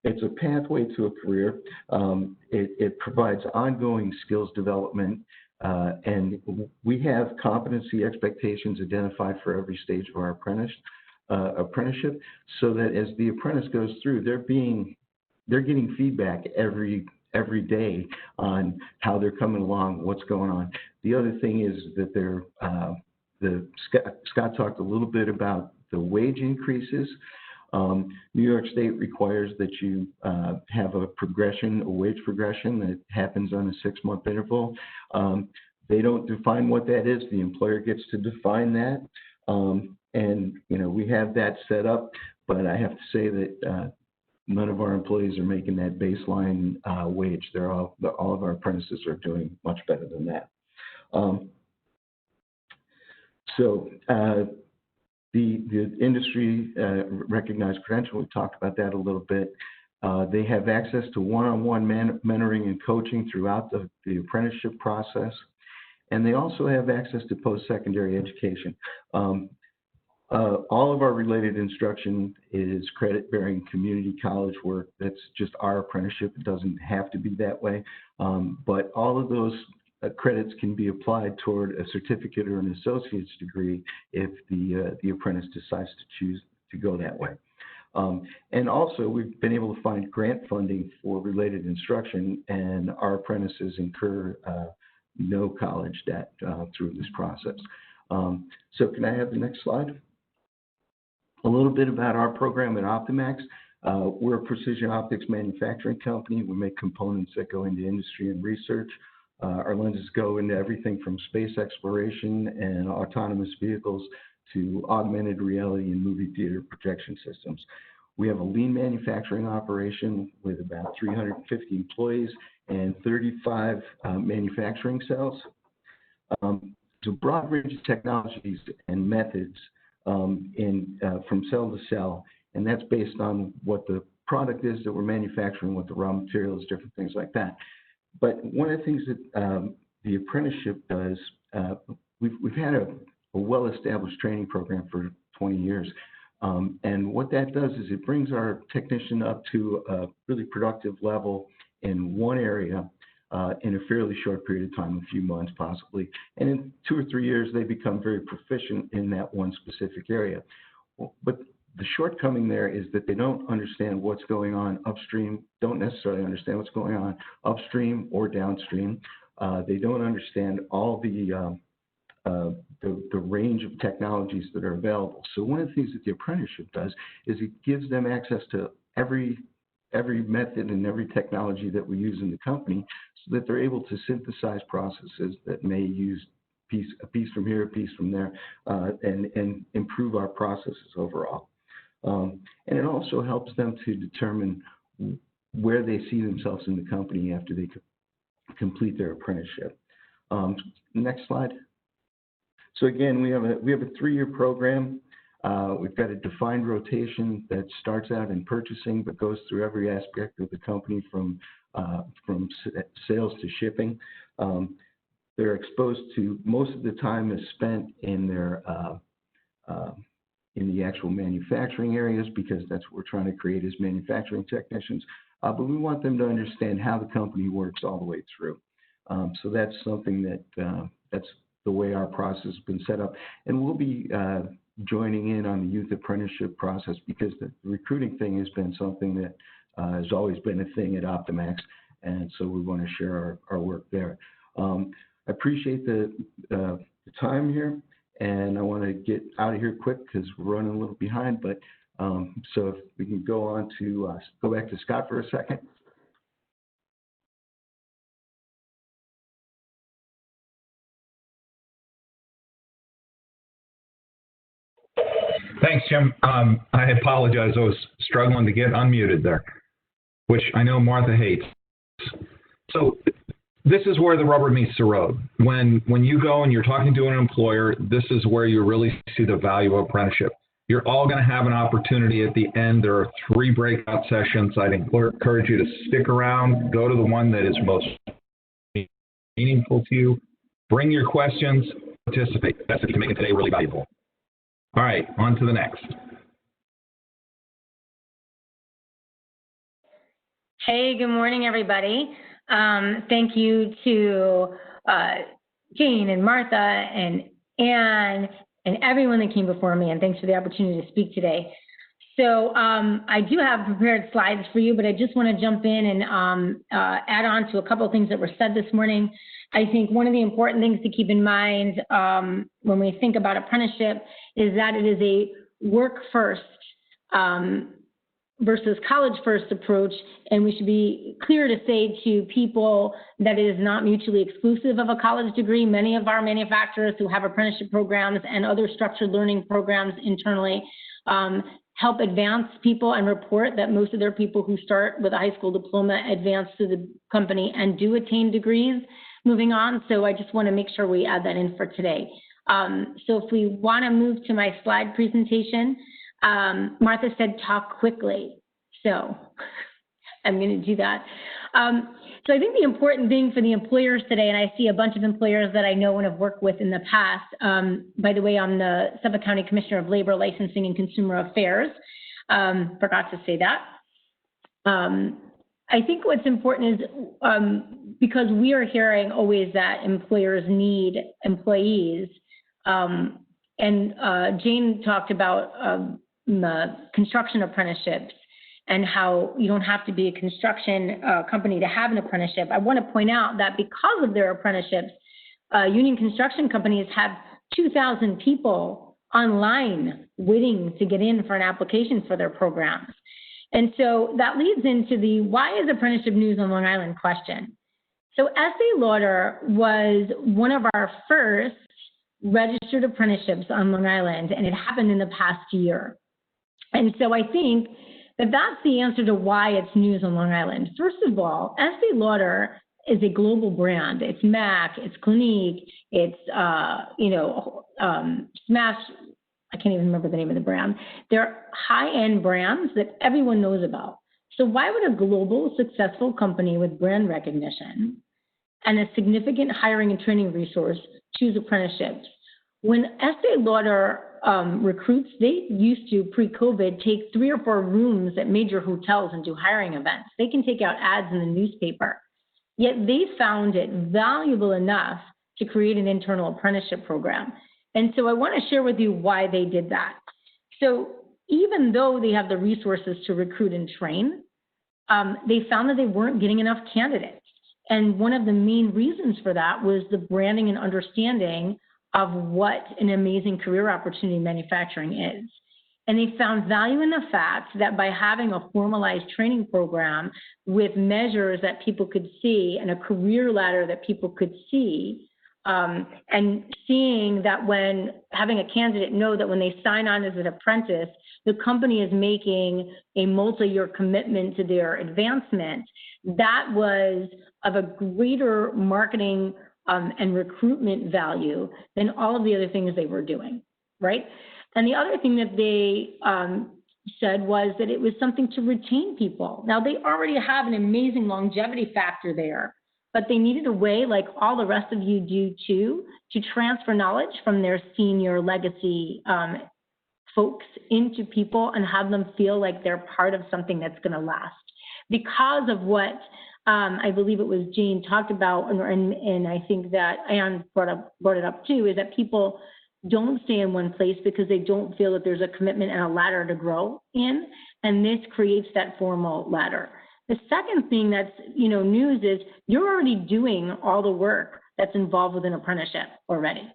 It's a pathway to a career. It provides ongoing skills development, and we have competency expectations identified for every stage of our apprenticeship, so that as the apprentice goes through, they're getting feedback every day on how they're coming along, what's going on. The other thing is that Scott talked a little bit about the wage increases. New York State requires that you have a progression, a wage progression that happens on a 6-month interval. They don't define what that is. The employer gets to define that. And, you know, we have that set up, but I have to say that none of our employees are making that baseline wage. All of our apprentices are doing much better than that. The industry recognized credential, we talked about that a little bit. They have access to one-on-one mentoring and coaching throughout the apprenticeship process. And they also have access to post-secondary education. All of our related instruction is credit-bearing community college work. That's just our apprenticeship. It doesn't have to be that way. But all of those credits can be applied toward a certificate or an associate's degree if the apprentice decides to choose to go that way. And also, we've been able to find grant funding for related instruction, and our apprentices incur no college debt through this process. So can I have the next slide? A little bit about our program at Optimax. We're a precision optics manufacturing company. We make components that go into industry and research. Our lenses go into everything from space exploration and autonomous vehicles to augmented reality and movie theater projection systems. We have a lean manufacturing operation with about 350 employees and 35 manufacturing cells. It's a broad range of technologies and methods from cell to cell, and that's based on what the product is that we're manufacturing, what the raw materials, different things like that. But one of the things that the apprenticeship does, we've had a well-established training program for 20 years. And what that does is it brings our technician up to a really productive level in one area in a fairly short period of time, a few months possibly. And in 2 or 3 years, they become very proficient in that one specific area. But the shortcoming there is that they don't understand what's going on upstream, don't necessarily understand what's going on upstream or downstream. They don't understand all the range of technologies that are available. So one of the things that the apprenticeship does is it gives them access to every method and every technology that we use in the company so that they're able to synthesize processes that may use a piece from here, a piece from there, and improve our processes overall. And it also helps them to determine where they see themselves in the company after they complete their apprenticeship. Next slide. So again, we have a 3-year program. We've got a defined rotation that starts out in purchasing but goes through every aspect of the company from sales to shipping. They're exposed to, most of the time is spent in their in the actual manufacturing areas because that's what we're trying to create as manufacturing technicians. But we want them to understand how the company works all the way through. So that's something that that's the way our process has been set up. And we'll be joining in on the youth apprenticeship process because the recruiting thing has been something that has always been a thing at Optimax. And so we want to share our work there. I appreciate the time here, and I want to get out of here quick because we're running a little behind. But so if we can go on to go back to Scott for a second. Thanks, Jim. I apologize. I was struggling to get unmuted there, which I know Martha hates. So this is where the rubber meets the road. When you go and you're talking to an employer, this is where you really see the value of apprenticeship. You're all going to have an opportunity at the end. There are 3 breakout sessions. I'd encourage you to stick around, go to the one that is most meaningful to you, bring your questions, participate. That's what you can make it today really valuable. All right, on to the next. Hey, good morning, everybody. Thank you to Jane and Martha and Anne and everyone that came before me, and thanks for the opportunity to speak today. So I do have prepared slides for you, but I just want to jump in and add on to a couple of things that were said this morning. I think one of the important things to keep in mind when we think about apprenticeship is that it is a work first versus college-first approach, and we should be clear to say to people that it is not mutually exclusive of a college degree. Many of our manufacturers who have apprenticeship programs and other structured learning programs internally help advance people and report that most of their people who start with a high school diploma advance to the company and do attain degrees moving on. So I just want to make sure we add that in for today. So if we want to move to my slide presentation, Martha said talk quickly, so I'm going to do that. So I think the important thing for the employers today, and I see a bunch of employers that I know and have worked with in the past. By the way, I'm the Suffolk County Commissioner of Labor, Licensing, and Consumer Affairs. Forgot to say that. I think what's important is because we are hearing always that employers need employees, and Jane talked about the construction apprenticeships and how you don't have to be a construction company to have an apprenticeship. I want to point out that because of their apprenticeships, union construction companies have 2,000 people online waiting to get in for an application for their programs. And so that leads into the why is apprenticeship news on Long Island question. So Estee Lauder was one of our first registered apprenticeships on Long Island, and it happened in the past year. And so I think that that's the answer to why it's news on Long Island. First of all, Estee Lauder is a global brand. It's MAC, it's Clinique, it's, Smash, I can't even remember the name of the brand. They're high-end brands that everyone knows about. So why would a global successful company with brand recognition and a significant hiring and training resource choose apprenticeships? When Estee Lauder recruits, they used to, pre-COVID, take 3 or 4 rooms at major hotels and do hiring events. They can take out ads in the newspaper. Yet they found it valuable enough to create an internal apprenticeship program. And so I want to share with you why they did that. So even though they have the resources to recruit and train, they found that they weren't getting enough candidates. And one of the main reasons for that was the branding and understanding of what an amazing career opportunity manufacturing is. And they found value in the fact that by having a formalized training program with measures that people could see and a career ladder that people could see, and seeing that when having a candidate know that when they sign on as an apprentice, the company is making a multi-year commitment to their advancement, that was of a greater marketing and recruitment value than all of the other things they were doing, right? And the other thing that they said was that it was something to retain people. Now, they already have an amazing longevity factor there, but they needed a way, like all the rest of you do too, to transfer knowledge from their senior legacy folks into people and have them feel like they're part of something that's going to last. Because of what I believe it was Jane talked about, and I think that Ann brought it up too, is that people don't stay in one place because they don't feel that there's a commitment and a ladder to grow in, and this creates that formal ladder. The second thing that's news is you're already doing all the work that's involved with an apprenticeship already.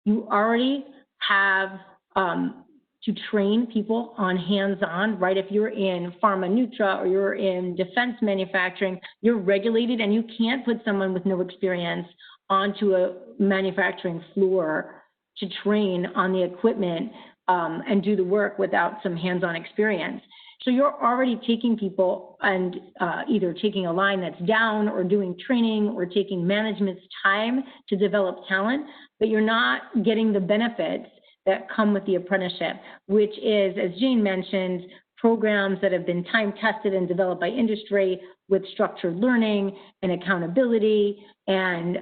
You already have to train people on hands-on, right? If you're in pharma nutra or you're in defense manufacturing, you're regulated and you can't put someone with no experience onto a manufacturing floor to train on the equipment and do the work without some hands-on experience. So you're already taking people and either taking a line that's down or doing training or taking management's time to develop talent, but you're not getting the benefits that come with the apprenticeship, which is, as Jane mentioned, programs that have been time tested and developed by industry with structured learning and accountability and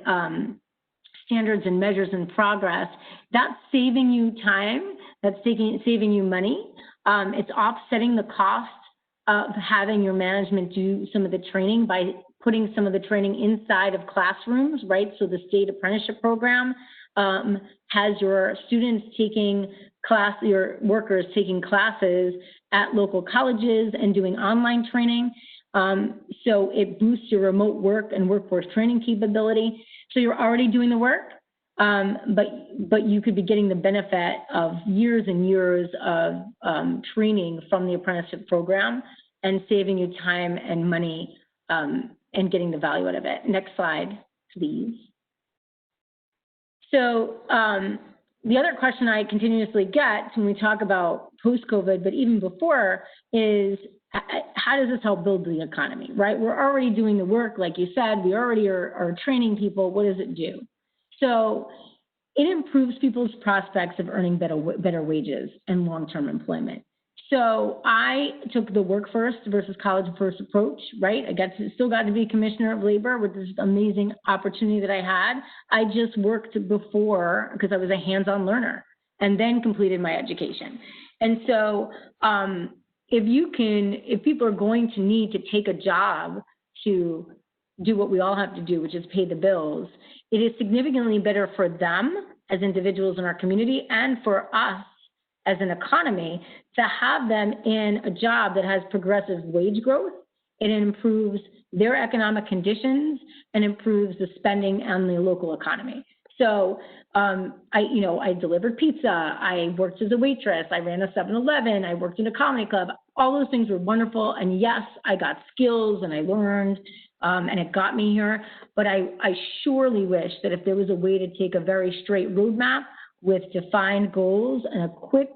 standards and measures and progress. That's saving you time, that's saving you money. It's offsetting the cost of having your management do some of the training by putting some of the training inside of classrooms, right? So the state apprenticeship program has your students taking your workers taking classes at local colleges and doing online training. So it boosts your remote work and workforce training capability. So you're already doing the work. but you could be getting the benefit of years and years of training from the apprenticeship program and saving you time and money and getting the value out of it. Next slide, please. So the other question I continuously get when we talk about post-COVID, but even before, is how does this help build the economy, right? We're already doing the work, like you said, we already are training people. What does it do? So it improves people's prospects of earning better wages and long-term employment. So I took the work first versus college first approach, right? Still got to be commissioner of labor with this amazing opportunity that I had. I just worked before because I was a hands-on learner and then completed my education. And so if people are going to need to take a job to do what we all have to do, which is pay the bills, it is significantly better for them as individuals in our community and for us as an economy to have them in a job that has progressive wage growth. It improves their economic conditions and improves the spending on the local economy. So I delivered pizza, I worked as a waitress, I ran a 7-Eleven, I worked in a comedy club. All those things were wonderful, and yes, I got skills and I learned, and it got me here. But I surely wish that if there was a way to take a very straight roadmap with defined goals and a quick,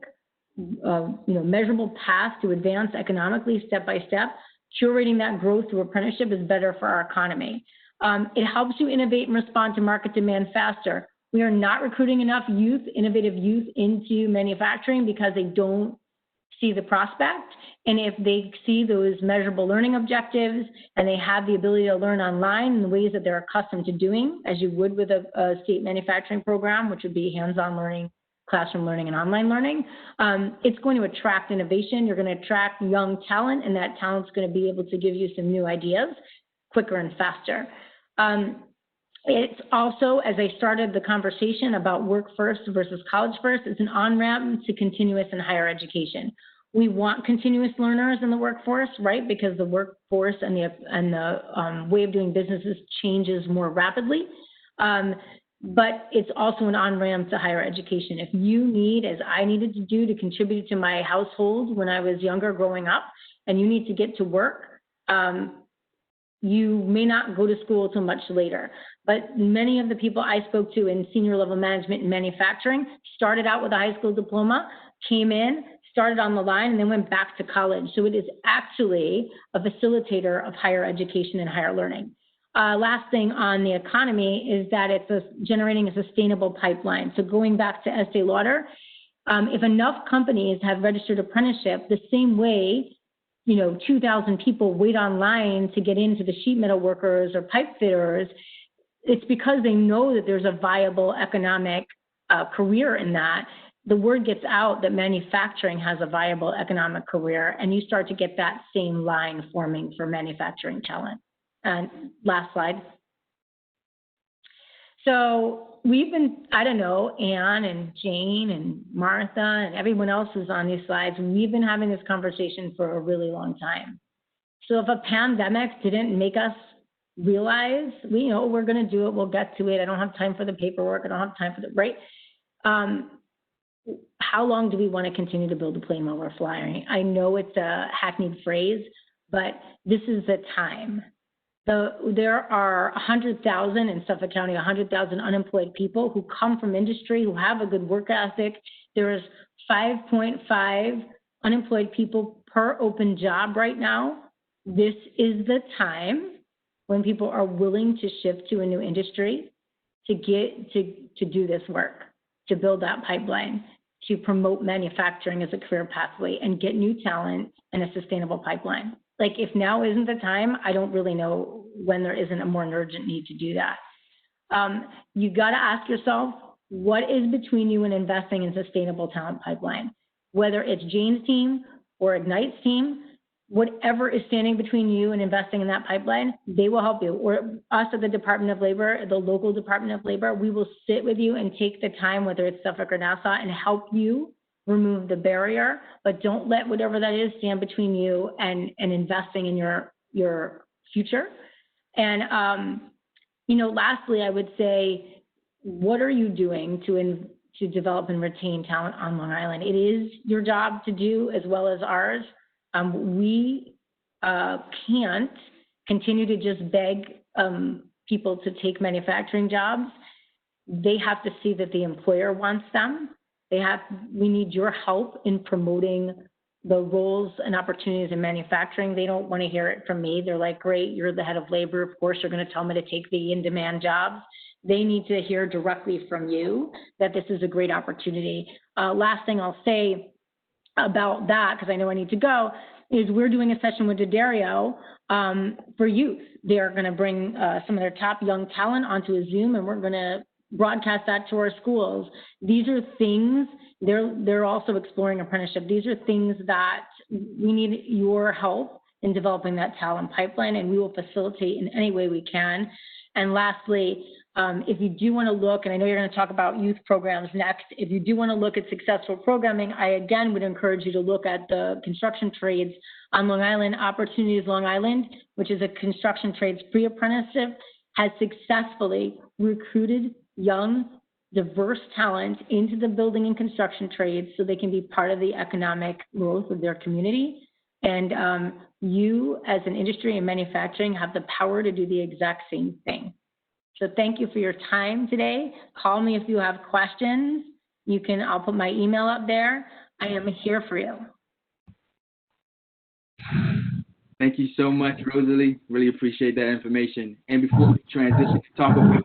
measurable path to advance economically step by step, curating that growth through apprenticeship is better for our economy. It helps you innovate and respond to market demand faster. We are not recruiting enough innovative youth into manufacturing because they don't see the prospect. And if they see those measurable learning objectives and they have the ability to learn online in the ways that they're accustomed to doing, as you would with a state manufacturing program, which would be hands-on learning, classroom learning, and online learning, it's going to attract innovation. You're going to attract young talent, and that talent's going to be able to give you some new ideas quicker and faster. It's also, as I started the conversation about work first versus college first, it's an on-ramp to continuous and higher education. We want continuous learners in the workforce, right? Because the workforce and the way of doing businesses changes more rapidly. But it's also an on-ramp to higher education. If you need, as I needed to do to contribute to my household when I was younger growing up, and you need to get to work, you may not go to school till much later. But many of the people I spoke to in senior level management and manufacturing started out with a high school diploma, came in, started on the line, and then went back to college. So it is actually a facilitator of higher education and higher learning. Last thing on the economy is that it's generating a sustainable pipeline. So going back to Estee Lauder, if enough companies have registered apprenticeship, the same way 2,000 people wait online to get into the sheet metal workers or pipe fitters, it's because they know that there's a viable economic career in that. The word gets out that manufacturing has a viable economic career, and you start to get that same line forming for manufacturing talent. And last slide. So we've been, Ann and Jane and Martha and everyone else who's on these slides, we've been having this conversation for a really long time. So if a pandemic didn't make us realize, we're going to do it, we'll get to it, I don't have time for the paperwork, I don't have time for the, right? How long do we want to continue to build a plane while we're flying? I know it's a hackneyed phrase, but this is the time. There are 100,000 in Suffolk County, 100,000 unemployed people who come from industry, who have a good work ethic. There is 5.5 unemployed people per open job right now. This is the time when people are willing to shift to a new industry to do this work, to build that pipeline, to promote manufacturing as a career pathway and get new talent and a sustainable pipeline. Like, if now isn't the time, I don't really know when there isn't a more urgent need to do that. You got to ask yourself, what is between you and investing in sustainable talent pipeline? Whether it's Jane's team or Ignite's team, whatever is standing between you and investing in that pipeline, they will help you. Or us at the Department of Labor, the local Department of Labor, we will sit with you and take the time, whether it's Suffolk or Nassau, and help you remove the barrier, but don't let whatever that is stand between you and investing in your future. And, lastly, I would say what are you doing to develop and retain talent on Long Island? It is your job to do as well as ours. We can't continue to just beg people to take manufacturing jobs. They have to see that the employer wants them. We need your help in promoting the roles and opportunities in manufacturing. They don't want to hear it from me. They're like, great, you're the head of labor. Of course, you're going to tell me to take the in-demand jobs. They need to hear directly from you that this is a great opportunity. Last thing I'll say about that, because I know I need to go, is we're doing a session with D'Addario for youth. They're going to bring some of their top young talent onto a Zoom, and we're going to broadcast that to our schools. These are things, they're also exploring apprenticeship. These are things that we need your help in developing that talent pipeline, and we will facilitate in any way we can. And lastly, if you do want to look, and I know you're going to talk about youth programs next, if you do want to look at successful programming, I again would encourage you to look at the construction trades on Long Island. Opportunities Long Island, which is a construction trades pre-apprenticeship, has successfully recruited young, diverse talent into the building and construction trades so they can be part of the economic growth of their community. And you, as an industry and manufacturing, have the power to do the exact same thing. So thank you for your time today. Call me if you have questions. I'll put my email up there. I am here for you. Thank you so much, Rosalie. Really appreciate that information. And before we transition to talk about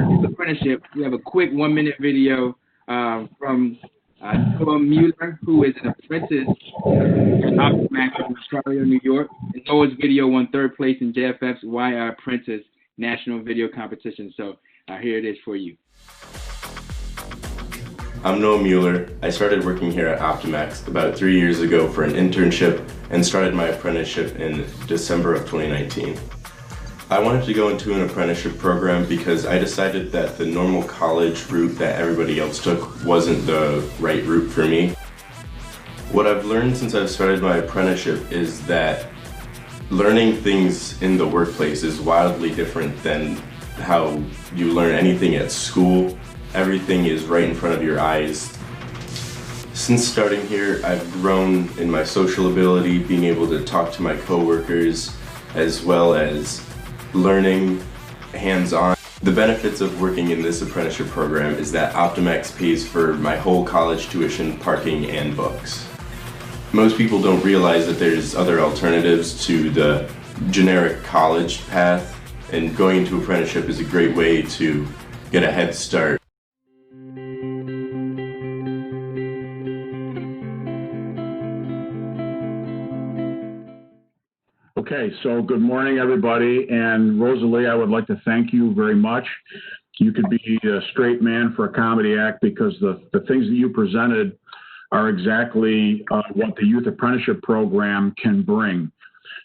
youth apprenticeship, we have a quick 1-minute video from Noah Mueller, who is an apprentice at Optimax in Charlotte, New York. And Noah's video won 3rd place in JFF's Why Our Apprentice National Video Competition. So here it is for you. I'm Noah Mueller. I started working here at Optimax about 3 years ago for an internship and started my apprenticeship in December of 2019. I wanted to go into an apprenticeship program because I decided that the normal college route that everybody else took wasn't the right route for me. What I've learned since I've started my apprenticeship is that learning things in the workplace is wildly different than how you learn anything at school. Everything is right in front of your eyes. Since starting here, I've grown in my social ability, being able to talk to my coworkers, as well as learning hands-on. The benefits of working in this apprenticeship program is that Optimax pays for my whole college tuition, parking, and books. Most people don't realize that there's other alternatives to the generic college path, and going into apprenticeship is a great way to get a head start. Okay, so good morning, everybody. And Rosalie, I would like to thank you very much. You could be a straight man for a comedy act because the things that you presented are exactly what the Youth Apprenticeship Program can bring.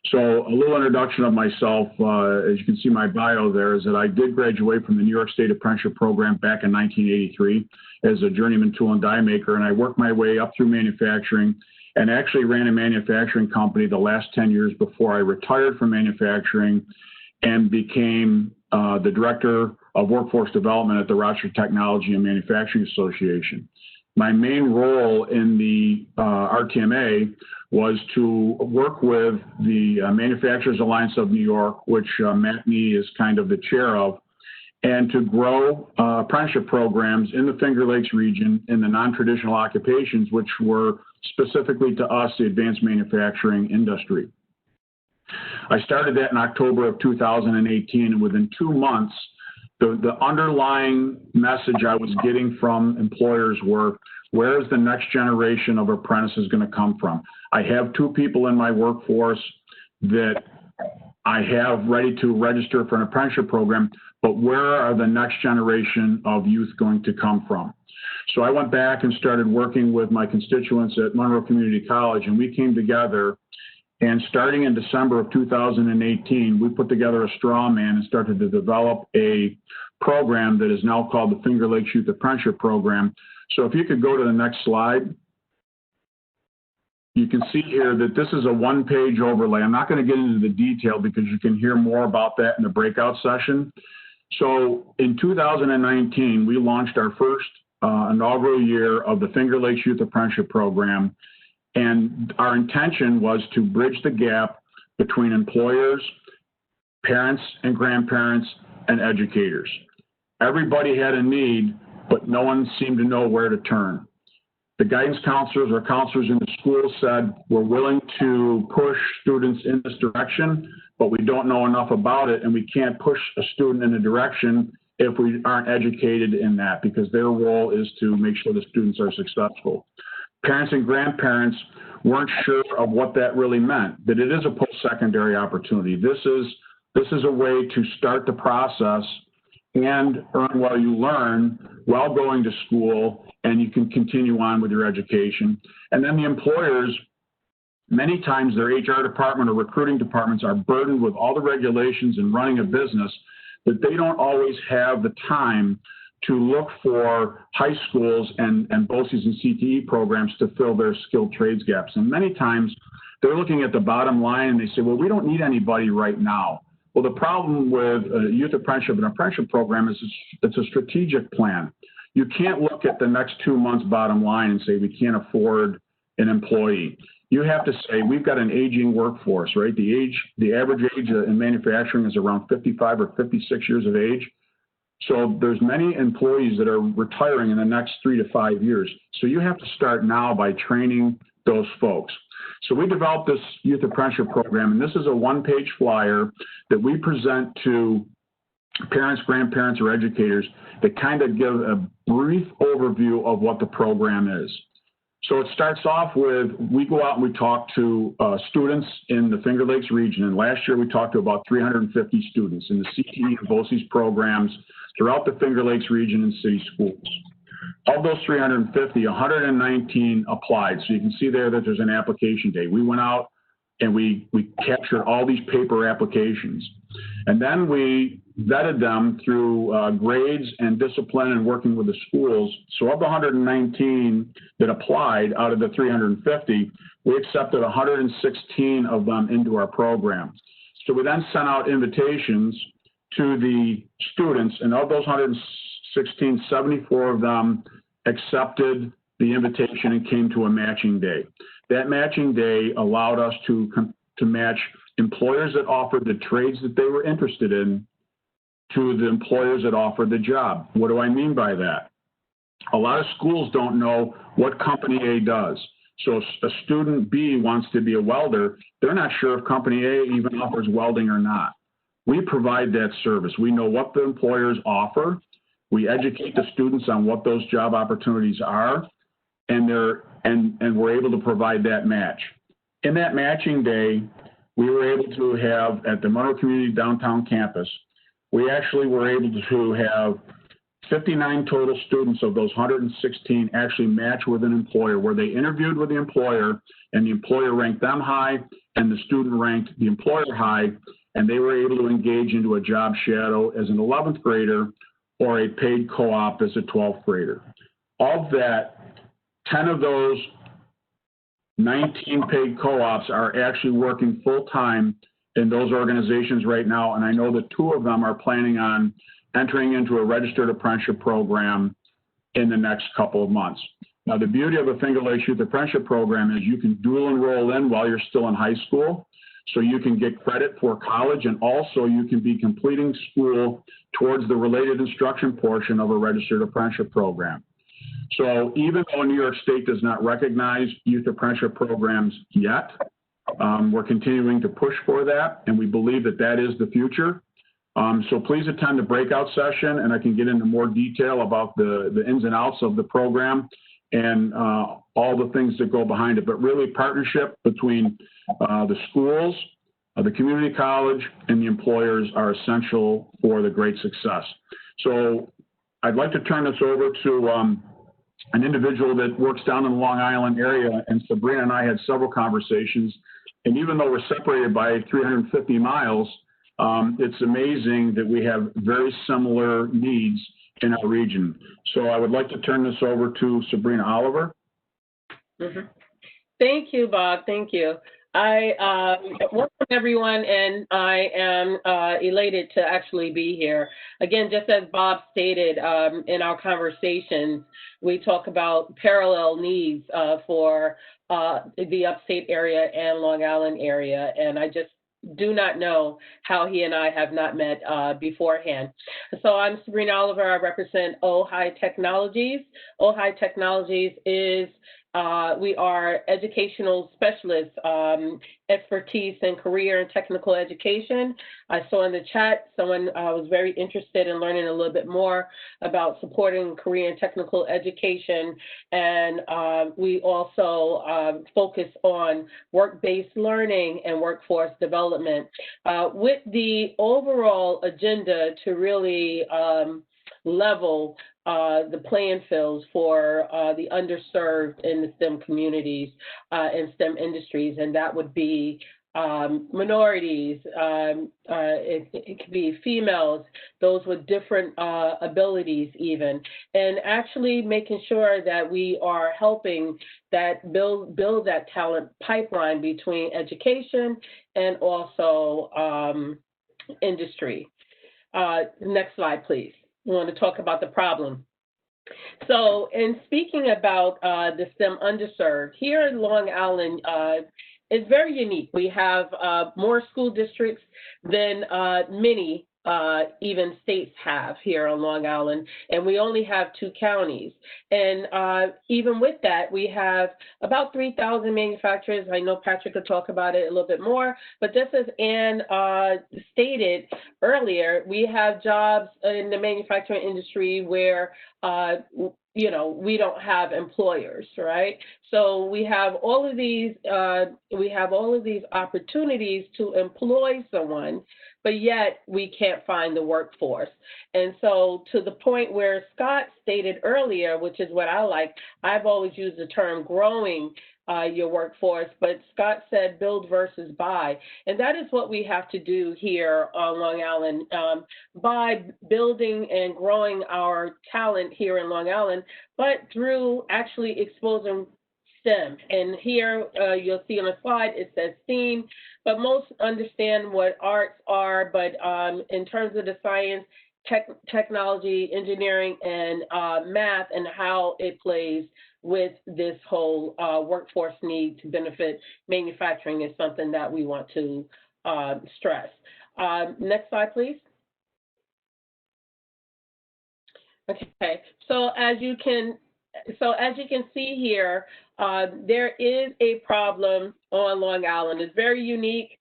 So a little introduction of myself, as you can see my bio there, is that I did graduate from the New York State Apprenticeship Program back in 1983 as a journeyman tool and die maker, and I worked my way up through manufacturing and actually ran a manufacturing company the last 10 years before I retired from manufacturing and became the Director of Workforce Development at the Rochester Technology and Manufacturing Association. My main role in the RTMA was to work with the Manufacturers Alliance of New York, which MACNY is kind of the chair of, and to grow apprenticeship programs in the Finger Lakes region in the non-traditional occupations, which were specifically to us, the advanced manufacturing industry. I started that in October of 2018, and within 2 months, the underlying message I was getting from employers were, where is the next generation of apprentices going to come from? I have 2 people in my workforce that I have ready to register for an apprenticeship program, but where are the next generation of youth going to come from? So I went back and started working with my constituents at Monroe Community College, and we came together, and starting in December of 2018, we put together a straw man and started to develop a program that is now called the Finger Lakes Youth Apprenticeship Program. So if you could go to the next slide. You can see here that this is a 1-page overlay. I'm not going to get into the detail because you can hear more about that in the breakout session. So in 2019, we launched our first inaugural year of the Finger Lakes Youth Apprenticeship Program. And our intention was to bridge the gap between employers, parents and grandparents, and educators. Everybody had a need, but no one seemed to know where to turn. The guidance counselors or counselors in the school said, we're willing to push students in this direction, but we don't know enough about it, and we can't push a student in a direction if we aren't educated in that, because their role is to make sure the students are successful. Parents and grandparents weren't sure of what that really meant, that it is a post-secondary opportunity. This is a way to start the process and earn while you learn while going to school, and you can continue on with your education. And then the employers, many times their HR department or recruiting departments are burdened with all the regulations and running a business that they don't always have the time to look for high schools and BOCES and CTE programs to fill their skilled trades gaps. And many times they're looking at the bottom line and they say, well, we don't need anybody right now. Well, the problem with a youth apprenticeship and apprenticeship program is it's a strategic plan. You can't look at the next 2 months bottom line and say we can't afford an employee. You have to say we've got an aging workforce, right? The average age in manufacturing is around 55 or 56 years of age. So there's many employees that are retiring in the next 3 to 5 years. So you have to start now by training those folks. So we developed this youth apprenticeship program, and this is a one-page flyer that we present to parents, grandparents, or educators that kind of give a brief overview of what the program is. So it starts off with, we go out and we talk to students in the Finger Lakes region. And last year we talked to about 350 students in the CTE and BOCES programs throughout the Finger Lakes region and city schools. Of those 350, 119 applied. So you can see there that there's an application day. We went out and we captured all these paper applications. And then we vetted them through grades and discipline and working with the schools. So of the 119 that applied out of the 350, we accepted 116 of them into our program. So we then sent out invitations to the students, and of those 116, 74 of them accepted the invitation and came to a matching day. That matching day allowed us to match employers that offered the trades that they were interested in to the employers that offered the job. What do I mean by that? A lot of schools don't know what company A does. So a student B wants to be a welder. They're not sure if company A even offers welding or not. We provide that service. We know what the employers offer. We educate the students on what those job opportunities are, and we're able to provide that match. In that matching day, we were able to have, at the Monroe Community Downtown Campus, we actually were able to have 59 total students of those 116 actually match with an employer, where they interviewed with the employer, and the employer ranked them high, and the student ranked the employer high, and they were able to engage into a job shadow as an 11th grader or a paid co-op as a 12th grader. Of that, 10 of those 19 paid co-ops are actually working full-time in those organizations right now, and I know that 2 of them are planning on entering into a registered apprenticeship program in the next couple of months. Now, the beauty of a Finger Lakes Youth Apprenticeship Program is you can dual enroll in while you're still in high school, so you can get credit for college, and also you can be completing school towards the related instruction portion of a registered apprenticeship program. So even though New York State does not recognize youth apprenticeship programs yet, we're continuing to push for that, and we believe that that is the future. So please attend the breakout session, and I can get into more detail about the ins and outs of the program and all the things that go behind it. But really, partnership between the schools, the community college, and the employers are essential for the great success. So I'd like to turn this over to an individual that works down in the Long Island area, and Sabrina and I had several conversations. And even though we're separated by 350 miles, it's amazing that we have very similar needs in our region. So I would like to turn this over to Sabrina Oliver. Mm-hmm. Thank you, Bob. Thank you. Welcome everyone, and I am elated to actually be here. Again, just as Bob stated in our conversations, we talk about parallel needs for the upstate area and Long Island area, and I just do not know how he and I have not met beforehand. So I'm Sabrina Oliver. I represent Ojai Technologies. Ojai Technologies is we are educational specialists, expertise in career and technical education. I saw in the chat someone was very interested in learning a little bit more about supporting career and technical education. And we also focus on work-based learning and workforce development with the overall agenda to really level the playing fields for the underserved in the STEM communities and STEM industries, and that would be minorities, it could be females, those with different abilities even, and actually making sure that we are helping that build that talent pipeline between education and also industry. Next slide, please. We want to talk about the problem. So in speaking about the STEM underserved, here in Long Island, it's very unique. We have more school districts than many even states have here on Long Island, and we only have 2 counties. And even with that, we have about 3,000 manufacturers. I know Patrick could talk about it a little bit more, but just as Ann stated earlier, we have jobs in the manufacturing industry where you know, we don't have employers, right? So we have all of these opportunities to employ someone, but yet we can't find the workforce. And so to the point where Scott stated earlier, which is what I like, I've always used the term growing your workforce, but Scott said build versus buy. And that is what we have to do here on Long Island, by building and growing our talent here in Long Island, but through actually exposing STEM. And here you'll see on the slide, it says STEAM, but most understand what arts are, but in terms of the science, technology, engineering, and math, and how it plays with this whole workforce need to benefit manufacturing is something that we want to stress. Next slide, please. Okay, so as you can see here, there is a problem on Long Island. It's very unique.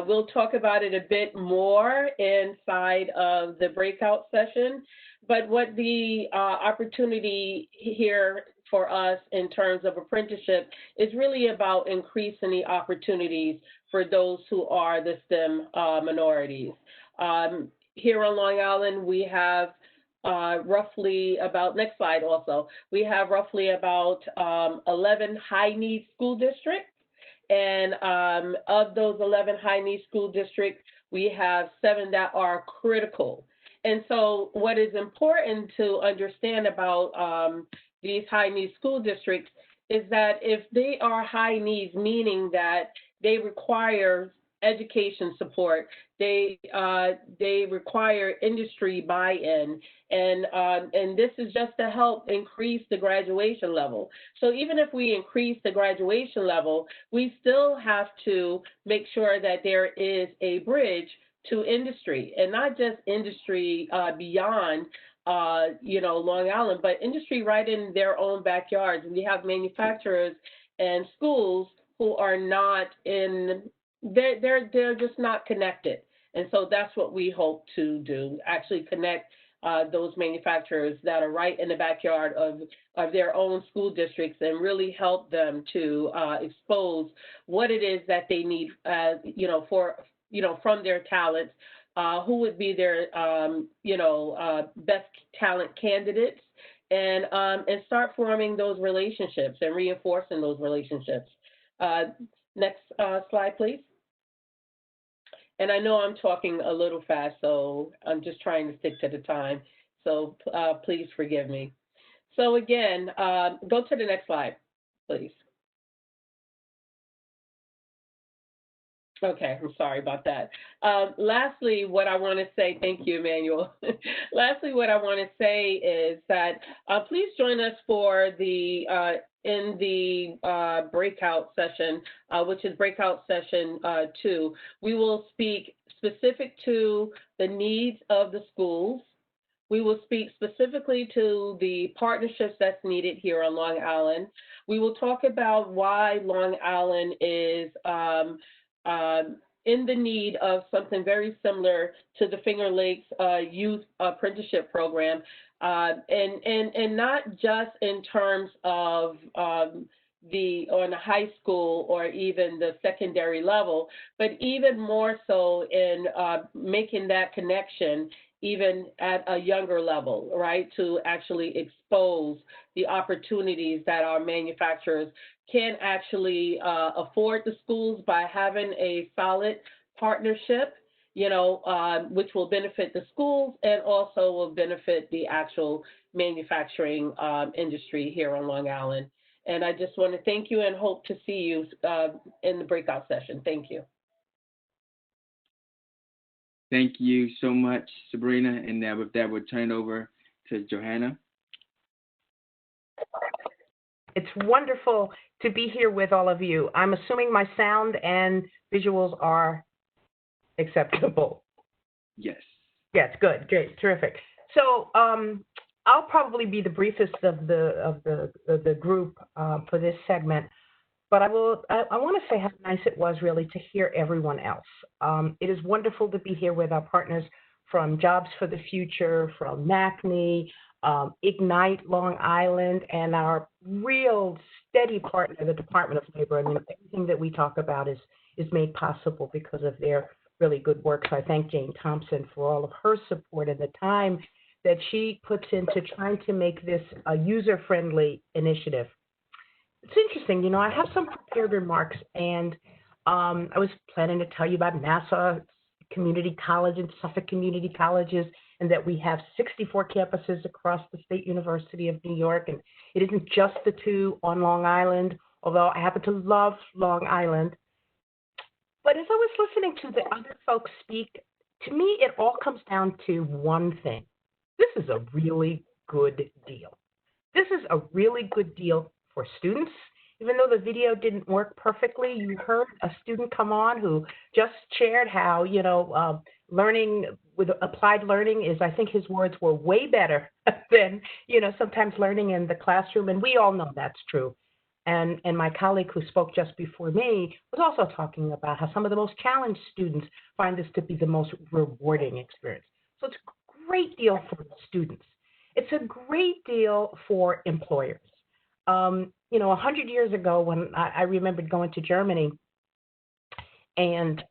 We'll talk about it a bit more inside of the breakout session, but what the opportunity here for us in terms of apprenticeship is really about increasing the opportunities for those who are the STEM minorities. Here on Long Island, we have roughly about, next slide also, we have roughly about 11 high-need school districts. And of those 11 high-need school districts, we have 7 that are critical. And so what is important to understand about these high-need school districts is that if they are high needs, meaning that they require education support, they require industry buy-in, and this is just to help increase the graduation level. So even if we increase the graduation level, we still have to make sure that there is a bridge to industry, and not just industry beyond you know, Long Island, but industry right in their own backyards. We have manufacturers and schools who are not in, they're just not connected. And so that's what we hope to do, actually connect those manufacturers that are right in the backyard of their own school districts and really help them to expose what it is that they need, you know, for, you know, from their talents, who would be their, you know, best talent candidates, and start forming those relationships and reinforcing those relationships. Next slide, please. And I know I'm talking a little fast, so I'm just trying to stick to the time. So please forgive me. So again, go to the next slide, please. Okay, I'm sorry about that. Lastly, what I want to say, thank you, Emmanuel. Lastly, what I want to say is that please join us for the in the breakout session, which is breakout session 2. We will speak specific to the needs of the schools. We will speak specifically to the partnerships that's needed here on Long Island. We will talk about why Long Island is in the need of something very similar to the Finger Lakes Youth Apprenticeship Program, and not just in terms of on the high school or even the secondary level, but even more so in making that connection even at a younger level, right, to actually expose the opportunities that our manufacturers can actually afford the schools by having a solid partnership, you know, which will benefit the schools and also will benefit the actual manufacturing industry here on Long Island. And I just want to thank you and hope to see you in the breakout session. Thank you. Thank you so much, Sabrina. And with that, we'll turn it over to Johanna. It's wonderful to be here with all of you. I'm assuming my sound and visuals are acceptable. Yes. Yes, good, great, terrific. So I'll probably be the briefest of the group for this segment, but I want to say how nice it was really to hear everyone else. It is wonderful to be here with our partners from Jobs for the Future, from MACNY, Ignite Long Island, and our real steady partner, the Department of Labor. I mean, everything that we talk about is made possible because of their really good work. So I thank Jane Thompson for all of her support and the time that she puts into trying to make this a user-friendly initiative. It's interesting, you know, I have some prepared remarks, and I was planning to tell you about Nassau Community College and Suffolk Community Colleges, and that we have 64 campuses across the State University of New York, and it isn't just the 2 on Long Island, although I happen to love Long Island. But as I was listening to the other folks speak, to me, it all comes down to one thing. This is a really good deal. This is a really good deal for students. Even though the video didn't work perfectly, you heard a student come on who just shared how, you know, learning with applied learning is, I think his words were, way better than, you know, sometimes learning in the classroom. And we all know that's true. And my colleague who spoke just before me was also talking about how some of the most challenged students find this to be the most rewarding experience. So it's a great deal for students. It's a great deal for employers. You know, 100 years ago, when I remembered going to Germany and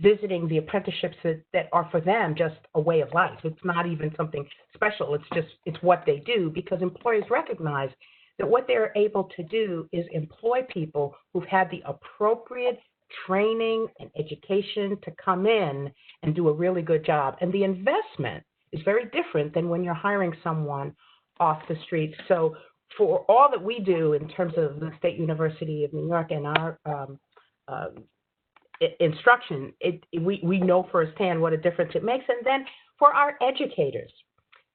visiting the apprenticeships that are for them just a way of life. It's not even something special. It's what they do, because employers recognize that what they're able to do is employ people who've had the appropriate training and education to come in and do a really good job. And the investment is very different than when you're hiring someone off the street. So for all that we do in terms of the State University of New York and our instruction, we know firsthand what a difference it makes. And then for our educators,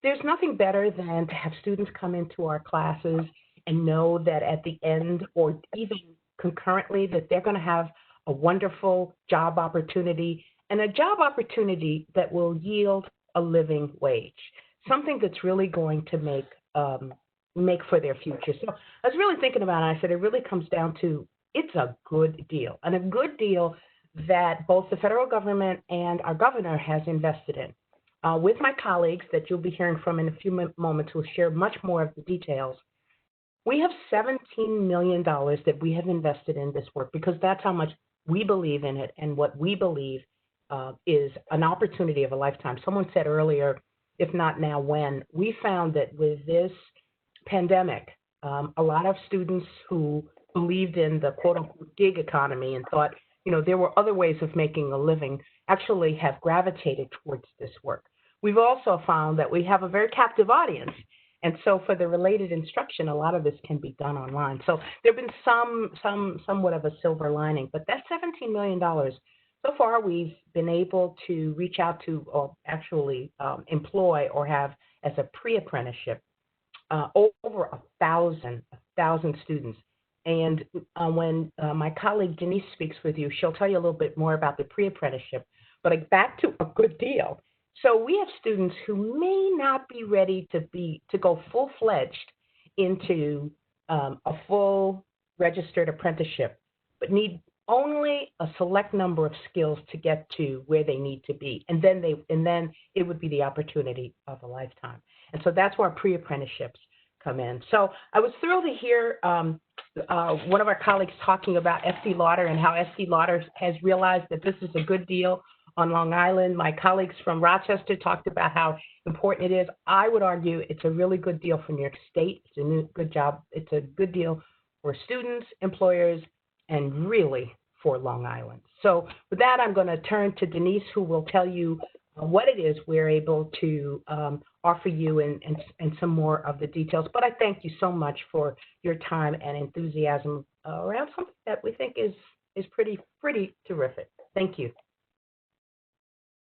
there's nothing better than to have students come into our classes and know that at the end, or even concurrently, that they're going to have a wonderful job opportunity, and a job opportunity that will yield a living wage, something that's really going to make for their future. So I was really thinking about it. I said it really comes down to, it's a good deal, and a good deal that both the federal government and our governor has invested in. With my colleagues that you'll be hearing from in a few moments, who will share much more of the details, we have $17 million that we have invested in this work, because that's how much we believe in it and what we believe is an opportunity of a lifetime. Someone said earlier, if not now, when? We found that with this pandemic, a lot of students who believed in the quote-unquote gig economy and thought, you know, there were other ways of making a living, actually have gravitated towards this work. We've also found that we have a very captive audience. And so for the related instruction, a lot of this can be done online. So there have been somewhat of a silver lining, but that $17 million So far, we've been able to reach out to, or actually employ or have as a pre-apprenticeship over 1,000 students. And when my colleague Denise speaks with you, she'll tell you a little bit more about the pre-apprenticeship. But back to a good deal. So we have students who may not be ready to go full-fledged into a full registered apprenticeship, but need only a select number of skills to get to where they need to be, and then it would be the opportunity of a lifetime. And so that's where pre-apprenticeships come in. So I was thrilled to hear one of our colleagues talking about SC Lauder and how SC Lauder has realized that this is a good deal on Long Island. My colleagues from Rochester talked about how important it is. I would argue it's a really good deal for New York State. It's a good job. It's a good deal for students, employers, and really for Long Island. So with that, I'm going to turn to Denise, who will tell you what it is we're able to offer you and some more of the details. But I thank you so much for your time and enthusiasm around something that we think is pretty terrific. Thank you.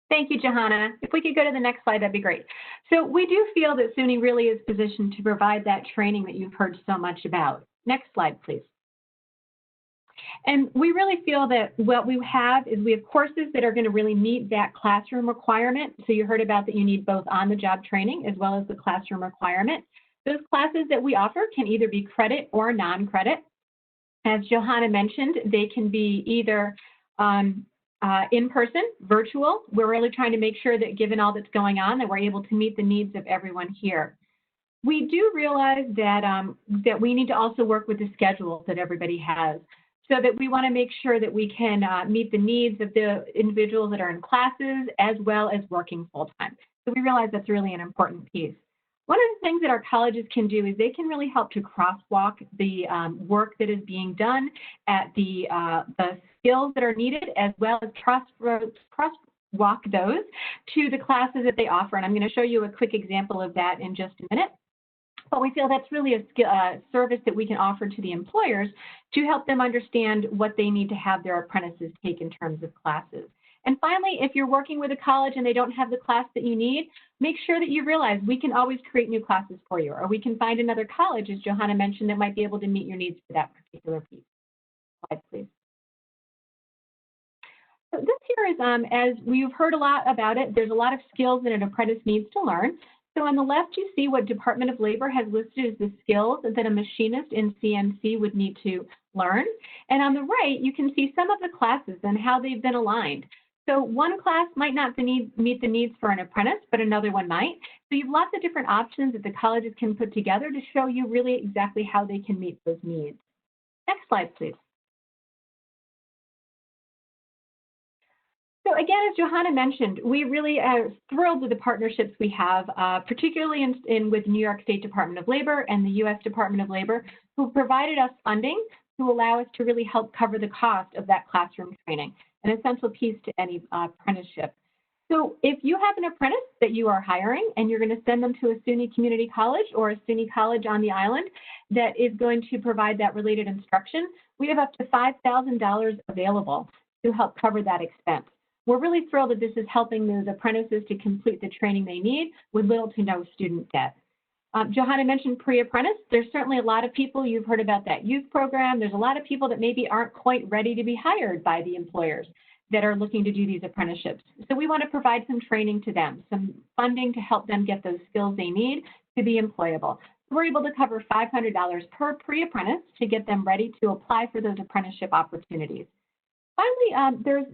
Thank you, Johanna. If we could go to the next slide, that'd be great. So we do feel that SUNY really is positioned to provide that training that you've heard so much about. Next slide, please. And we really feel that what we have is we have courses that are going to really meet that classroom requirement. So you heard about that you need both on-the-job training as well as the classroom requirement. Those classes that we offer can either be credit or non-credit. As Johanna mentioned, they can be either in person, virtual. We're really trying to make sure that given all that's going on, that we're able to meet the needs of everyone here. We do realize that, that we need to also work with the schedules that everybody has, so that we want to make sure that we can meet the needs of the individuals that are in classes as well as working full-time. So we realize that's really an important piece. One of the things that our colleges can do is they can really help to crosswalk the work that is being done at the skills that are needed, as well as crosswalk those to the classes that they offer. And I'm going to show you a quick example of that in just a minute. But we feel that's really a service that we can offer to the employers to help them understand what they need to have their apprentices take in terms of classes. And finally, if you're working with a college and they don't have the class that you need, make sure that you realize we can always create new classes for you, or we can find another college, as Johanna mentioned, that might be able to meet your needs for that particular piece. Slide, please. So this here is, as we've heard a lot about it, there's a lot of skills that an apprentice needs to learn. So on the left, you see what Department of Labor has listed as the skills that a machinist in CNC would need to learn. And on the right, you can see some of the classes and how they've been aligned. So one class might not meet the needs for an apprentice, but another one might. So you have lots of different options that the colleges can put together to show you really exactly how they can meet those needs. Next slide, please. So again, as Johanna mentioned, we really are thrilled with the partnerships we have, particularly with New York State Department of Labor and the U.S. Department of Labor, who provided us funding to allow us to really help cover the cost of that classroom training, an essential piece to any apprenticeship. So if you have an apprentice that you are hiring and you're going to send them to a SUNY community college or a SUNY college on the island that is going to provide that related instruction, we have up to $5,000 available to help cover that expense. We're really thrilled that this is helping those apprentices to complete the training they need with little to no student debt. Johanna mentioned pre-apprentice. There's certainly a lot of people, you've heard about that youth program. There's a lot of people that maybe aren't quite ready to be hired by the employers that are looking to do these apprenticeships. So we want to provide some training to them, some funding to help them get those skills they need to be employable. We're able to cover $500 per pre-apprentice to get them ready to apply for those apprenticeship opportunities. Finally, there's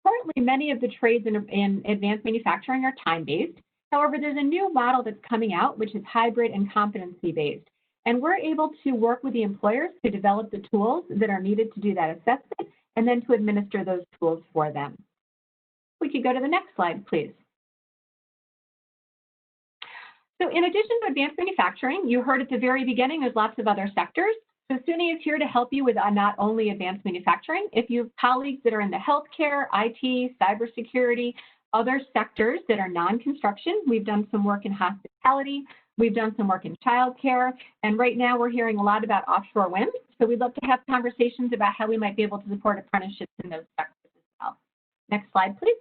currently many of the trades in advanced manufacturing are time-based. However, there's a new model that's coming out, which is hybrid and competency-based. And we're able to work with the employers to develop the tools that are needed to do that assessment and then to administer those tools for them. We could go to the next slide, please. So in addition to advanced manufacturing, you heard at the very beginning, there's lots of other sectors. So SUNY is here to help you with not only advanced manufacturing. If you have colleagues that are in the healthcare, IT, cybersecurity, other sectors that are non-construction, we've done some work in hospitality, we've done some work in childcare, and right now we're hearing a lot about offshore wind. So we'd love to have conversations about how we might be able to support apprenticeships in those sectors as well. Next slide, please.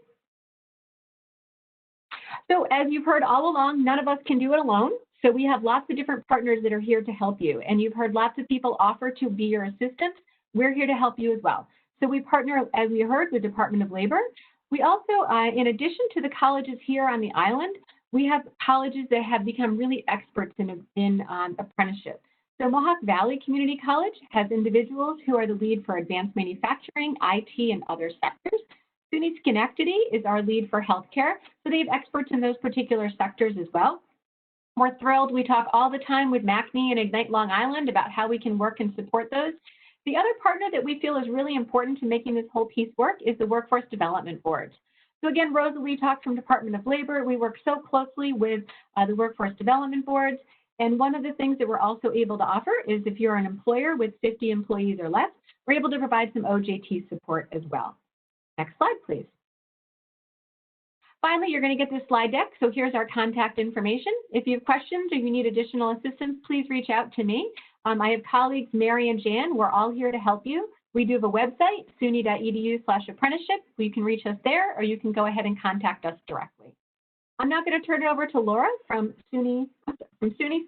So as you've heard all along, none of us can do it alone. So we have lots of different partners that are here to help you. And you've heard lots of people offer to be your assistants. We're here to help you as well. So we partner, as we heard, with Department of Labor. We also, in addition to the colleges here on the island, we have colleges that have become really experts in apprenticeship. So Mohawk Valley Community College has individuals who are the lead for advanced manufacturing, IT, and other sectors. SUNY Schenectady is our lead for healthcare, so they have experts in those particular sectors as well. We're thrilled. We talk all the time with MACNY and Ignite Long Island about how we can work and support those. The other partner that we feel is really important to making this whole piece work is the Workforce Development Boards. So again, Rosalie talked from Department of Labor. We work so closely with the Workforce Development Boards. And one of the things that we're also able to offer is if you're an employer with 50 employees or less, we're able to provide some OJT support as well. Next slide, please. Finally, you're going to get this slide deck. So here's our contact information. If you have questions or you need additional assistance, please reach out to me. I have colleagues, Mary and Jan. We're all here to help you. We do have a website, suny.edu/apprenticeship. You can reach us there, or you can go ahead and contact us directly. I'm now going to turn it over to Laura from SUNY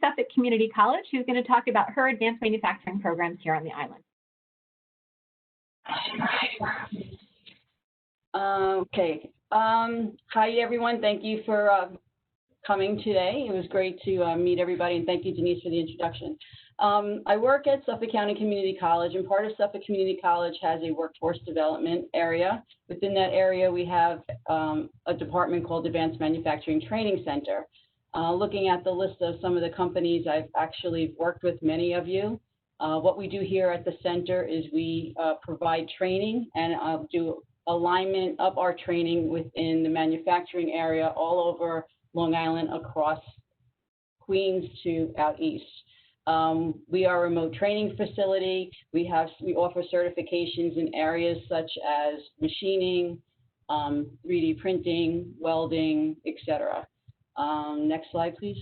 Suffolk Community College, who's going to talk about her advanced manufacturing programs here on the island. Okay. Hi, everyone. Thank you for coming today. It was great to meet everybody, and thank you, Denise, for the introduction. I work at Suffolk County Community College, and part of Suffolk Community College has a workforce development area. Within that area, we have a department called Advanced Manufacturing Training Center. Looking at the list of some of the companies, I've actually worked with many of you. What we do here at the center is we provide training and do alignment of our training within the manufacturing area all over Long Island, across Queens to out east. We are a remote training facility. We offer certifications in areas such as machining, 3D printing, welding, etc. Next slide, please.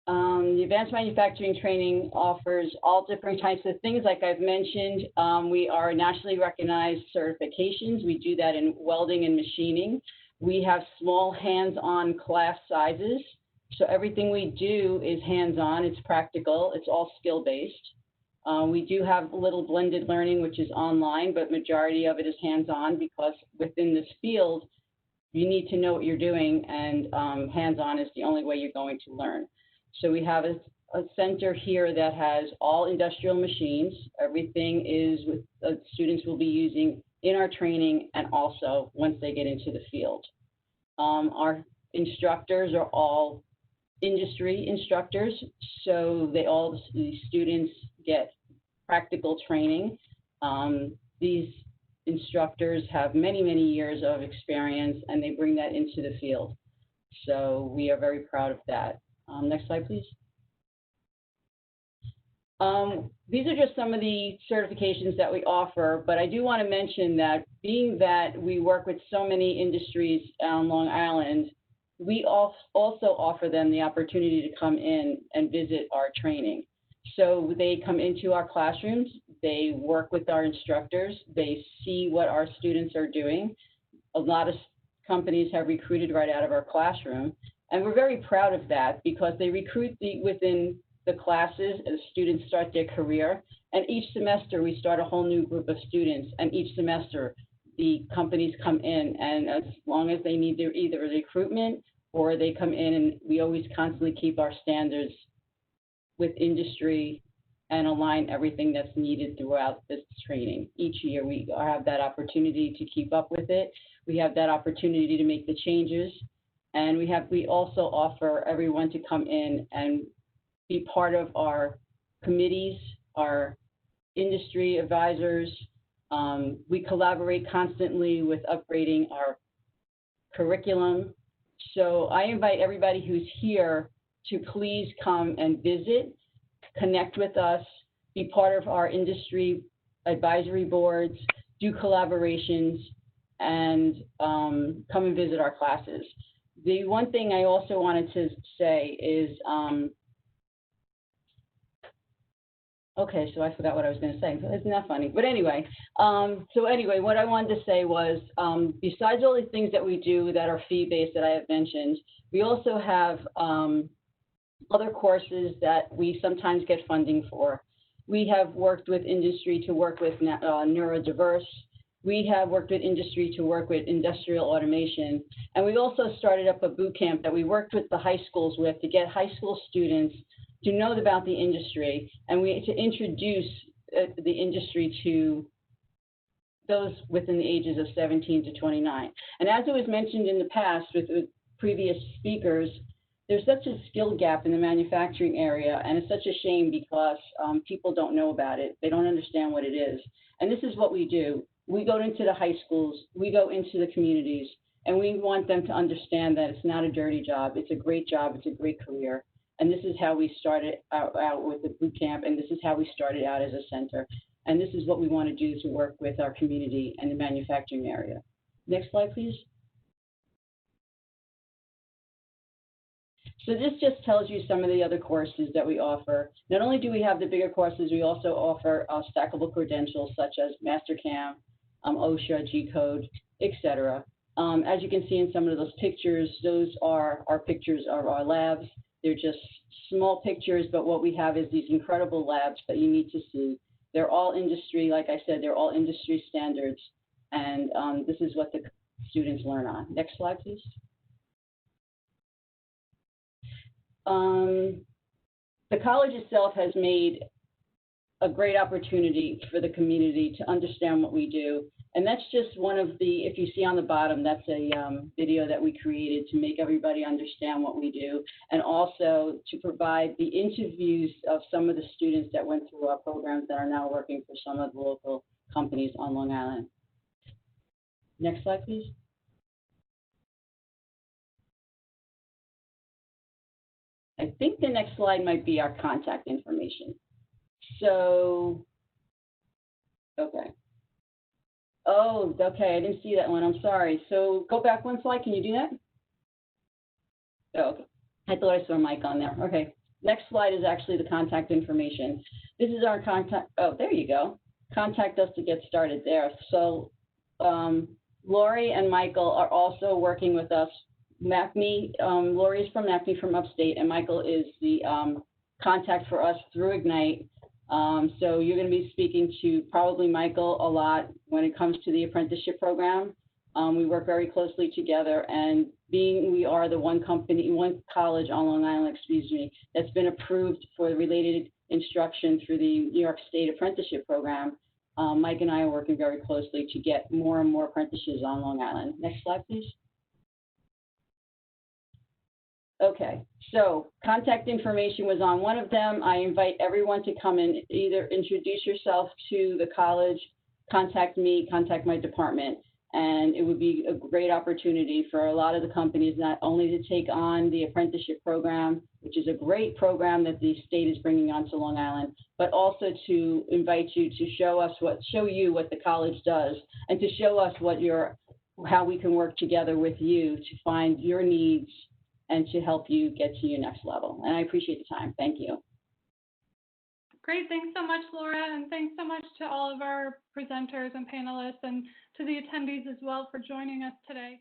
The advanced manufacturing training offers all different types of things. Like I've mentioned, we are nationally recognized certifications. We do that in welding and machining. We have small hands-on class sizes. So everything we do is hands-on, it's practical, it's all skill-based. We do have a little blended learning, which is online, but majority of it is hands-on, because within this field, you need to know what you're doing, and hands-on is the only way you're going to learn. So we have a center here that has all industrial machines. Everything is with students will be using in our training, and also once they get into the field. Our instructors are all industry instructors, so the students get practical training. These instructors have many, many years of experience, and they bring that into the field. So we are very proud of that. Next slide, please. These are just some of the certifications that we offer, but I do want to mention that being that we work with so many industries on Long Island, we also offer them the opportunity to come in and visit our training. So they come into our classrooms, they work with our instructors, they see what our students are doing. A lot of companies have recruited right out of our classroom, and we're very proud of that, because they recruit within the classes as students start their career, and each semester we start a whole new group of students, and each semester the companies come in, and as long as they need either recruitment or they come in, and we always constantly keep our standards with industry and align everything that's needed throughout this training. Each year we have that opportunity to keep up with it. We have that opportunity to make the changes, and we also offer everyone to come in and be part of our committees, our industry advisors. We collaborate constantly with upgrading our curriculum. So I invite everybody who's here to please come and visit, connect with us, be part of our industry advisory boards, do collaborations, and come and visit our classes. The one thing I also wanted to say is Okay, so I forgot what I was going to say. Isn't that funny? But anyway, what I wanted to say was, besides all the things that we do that are fee-based that I have mentioned, we also have other courses that we sometimes get funding for. We have worked with industry to work with neurodiverse. We have worked with industry to work with industrial automation. And we also started up a boot camp that we worked with the high schools with to get high school students to know about the industry, and to introduce the industry to those within the ages of 17 to 29. And as it was mentioned in the past with previous speakers, there's such a skill gap in the manufacturing area, and it's such a shame because people don't know about it. They don't understand what it is. And this is what we do. We go into the high schools, we go into the communities, and we want them to understand that it's not a dirty job. It's a great job. It's a great career. And this is how we started out with the boot camp, and this is how we started out as a center. And this is what we want to do to work with our community and the manufacturing area. Next slide, please. So this just tells you some of the other courses that we offer. Not only do we have the bigger courses, we also offer stackable credentials such as MasterCam, OSHA, G-Code, etc. As you can see in some of those pictures, those are our pictures of our labs. They're just small pictures, but what we have is these incredible labs that you need to see. They're all industry, like I said, they're all industry standards, and this is what the students learn on. Next slide, please. The college itself has made a great opportunity for the community to understand what we do. And that's just one of the, if you see on the bottom, that's a video that we created to make everybody understand what we do, and also to provide the interviews of some of the students that went through our programs that are now working for some of the local companies on Long Island. Next slide, please. I think the next slide might be our contact information. So, okay. Oh, okay, I didn't see that one, I'm sorry. So go back one slide, can you do that? Oh, okay. I thought I saw a mic on there. Okay, next slide is actually the contact information. This is our contact, oh, there you go. Contact us to get started there. So Lori and Michael are also working with us. MACNY, Lori is from MACNY from upstate, and Michael is the contact for us through Ignite. So you're going to be speaking to probably Michael a lot when it comes to the apprenticeship program. We work very closely together, and being we are the one college on Long Island, that's been approved for related instruction through the New York State Apprenticeship Program, Mike and I are working very closely to get more and more apprentices on Long Island. Next slide, please. Okay, so contact information was on one of them. I invite everyone to come and either introduce yourself to the college, contact me, contact my department, and it would be a great opportunity for a lot of the companies not only to take on the apprenticeship program, which is a great program that the state is bringing onto Long Island, but also to invite you to show you what the college does, and to show us how we can work together with you to find your needs and to help you get to your next level. And I appreciate the time. Thank you. Great. Thanks so much, Laura. And thanks so much to all of our presenters and panelists and to the attendees as well for joining us today.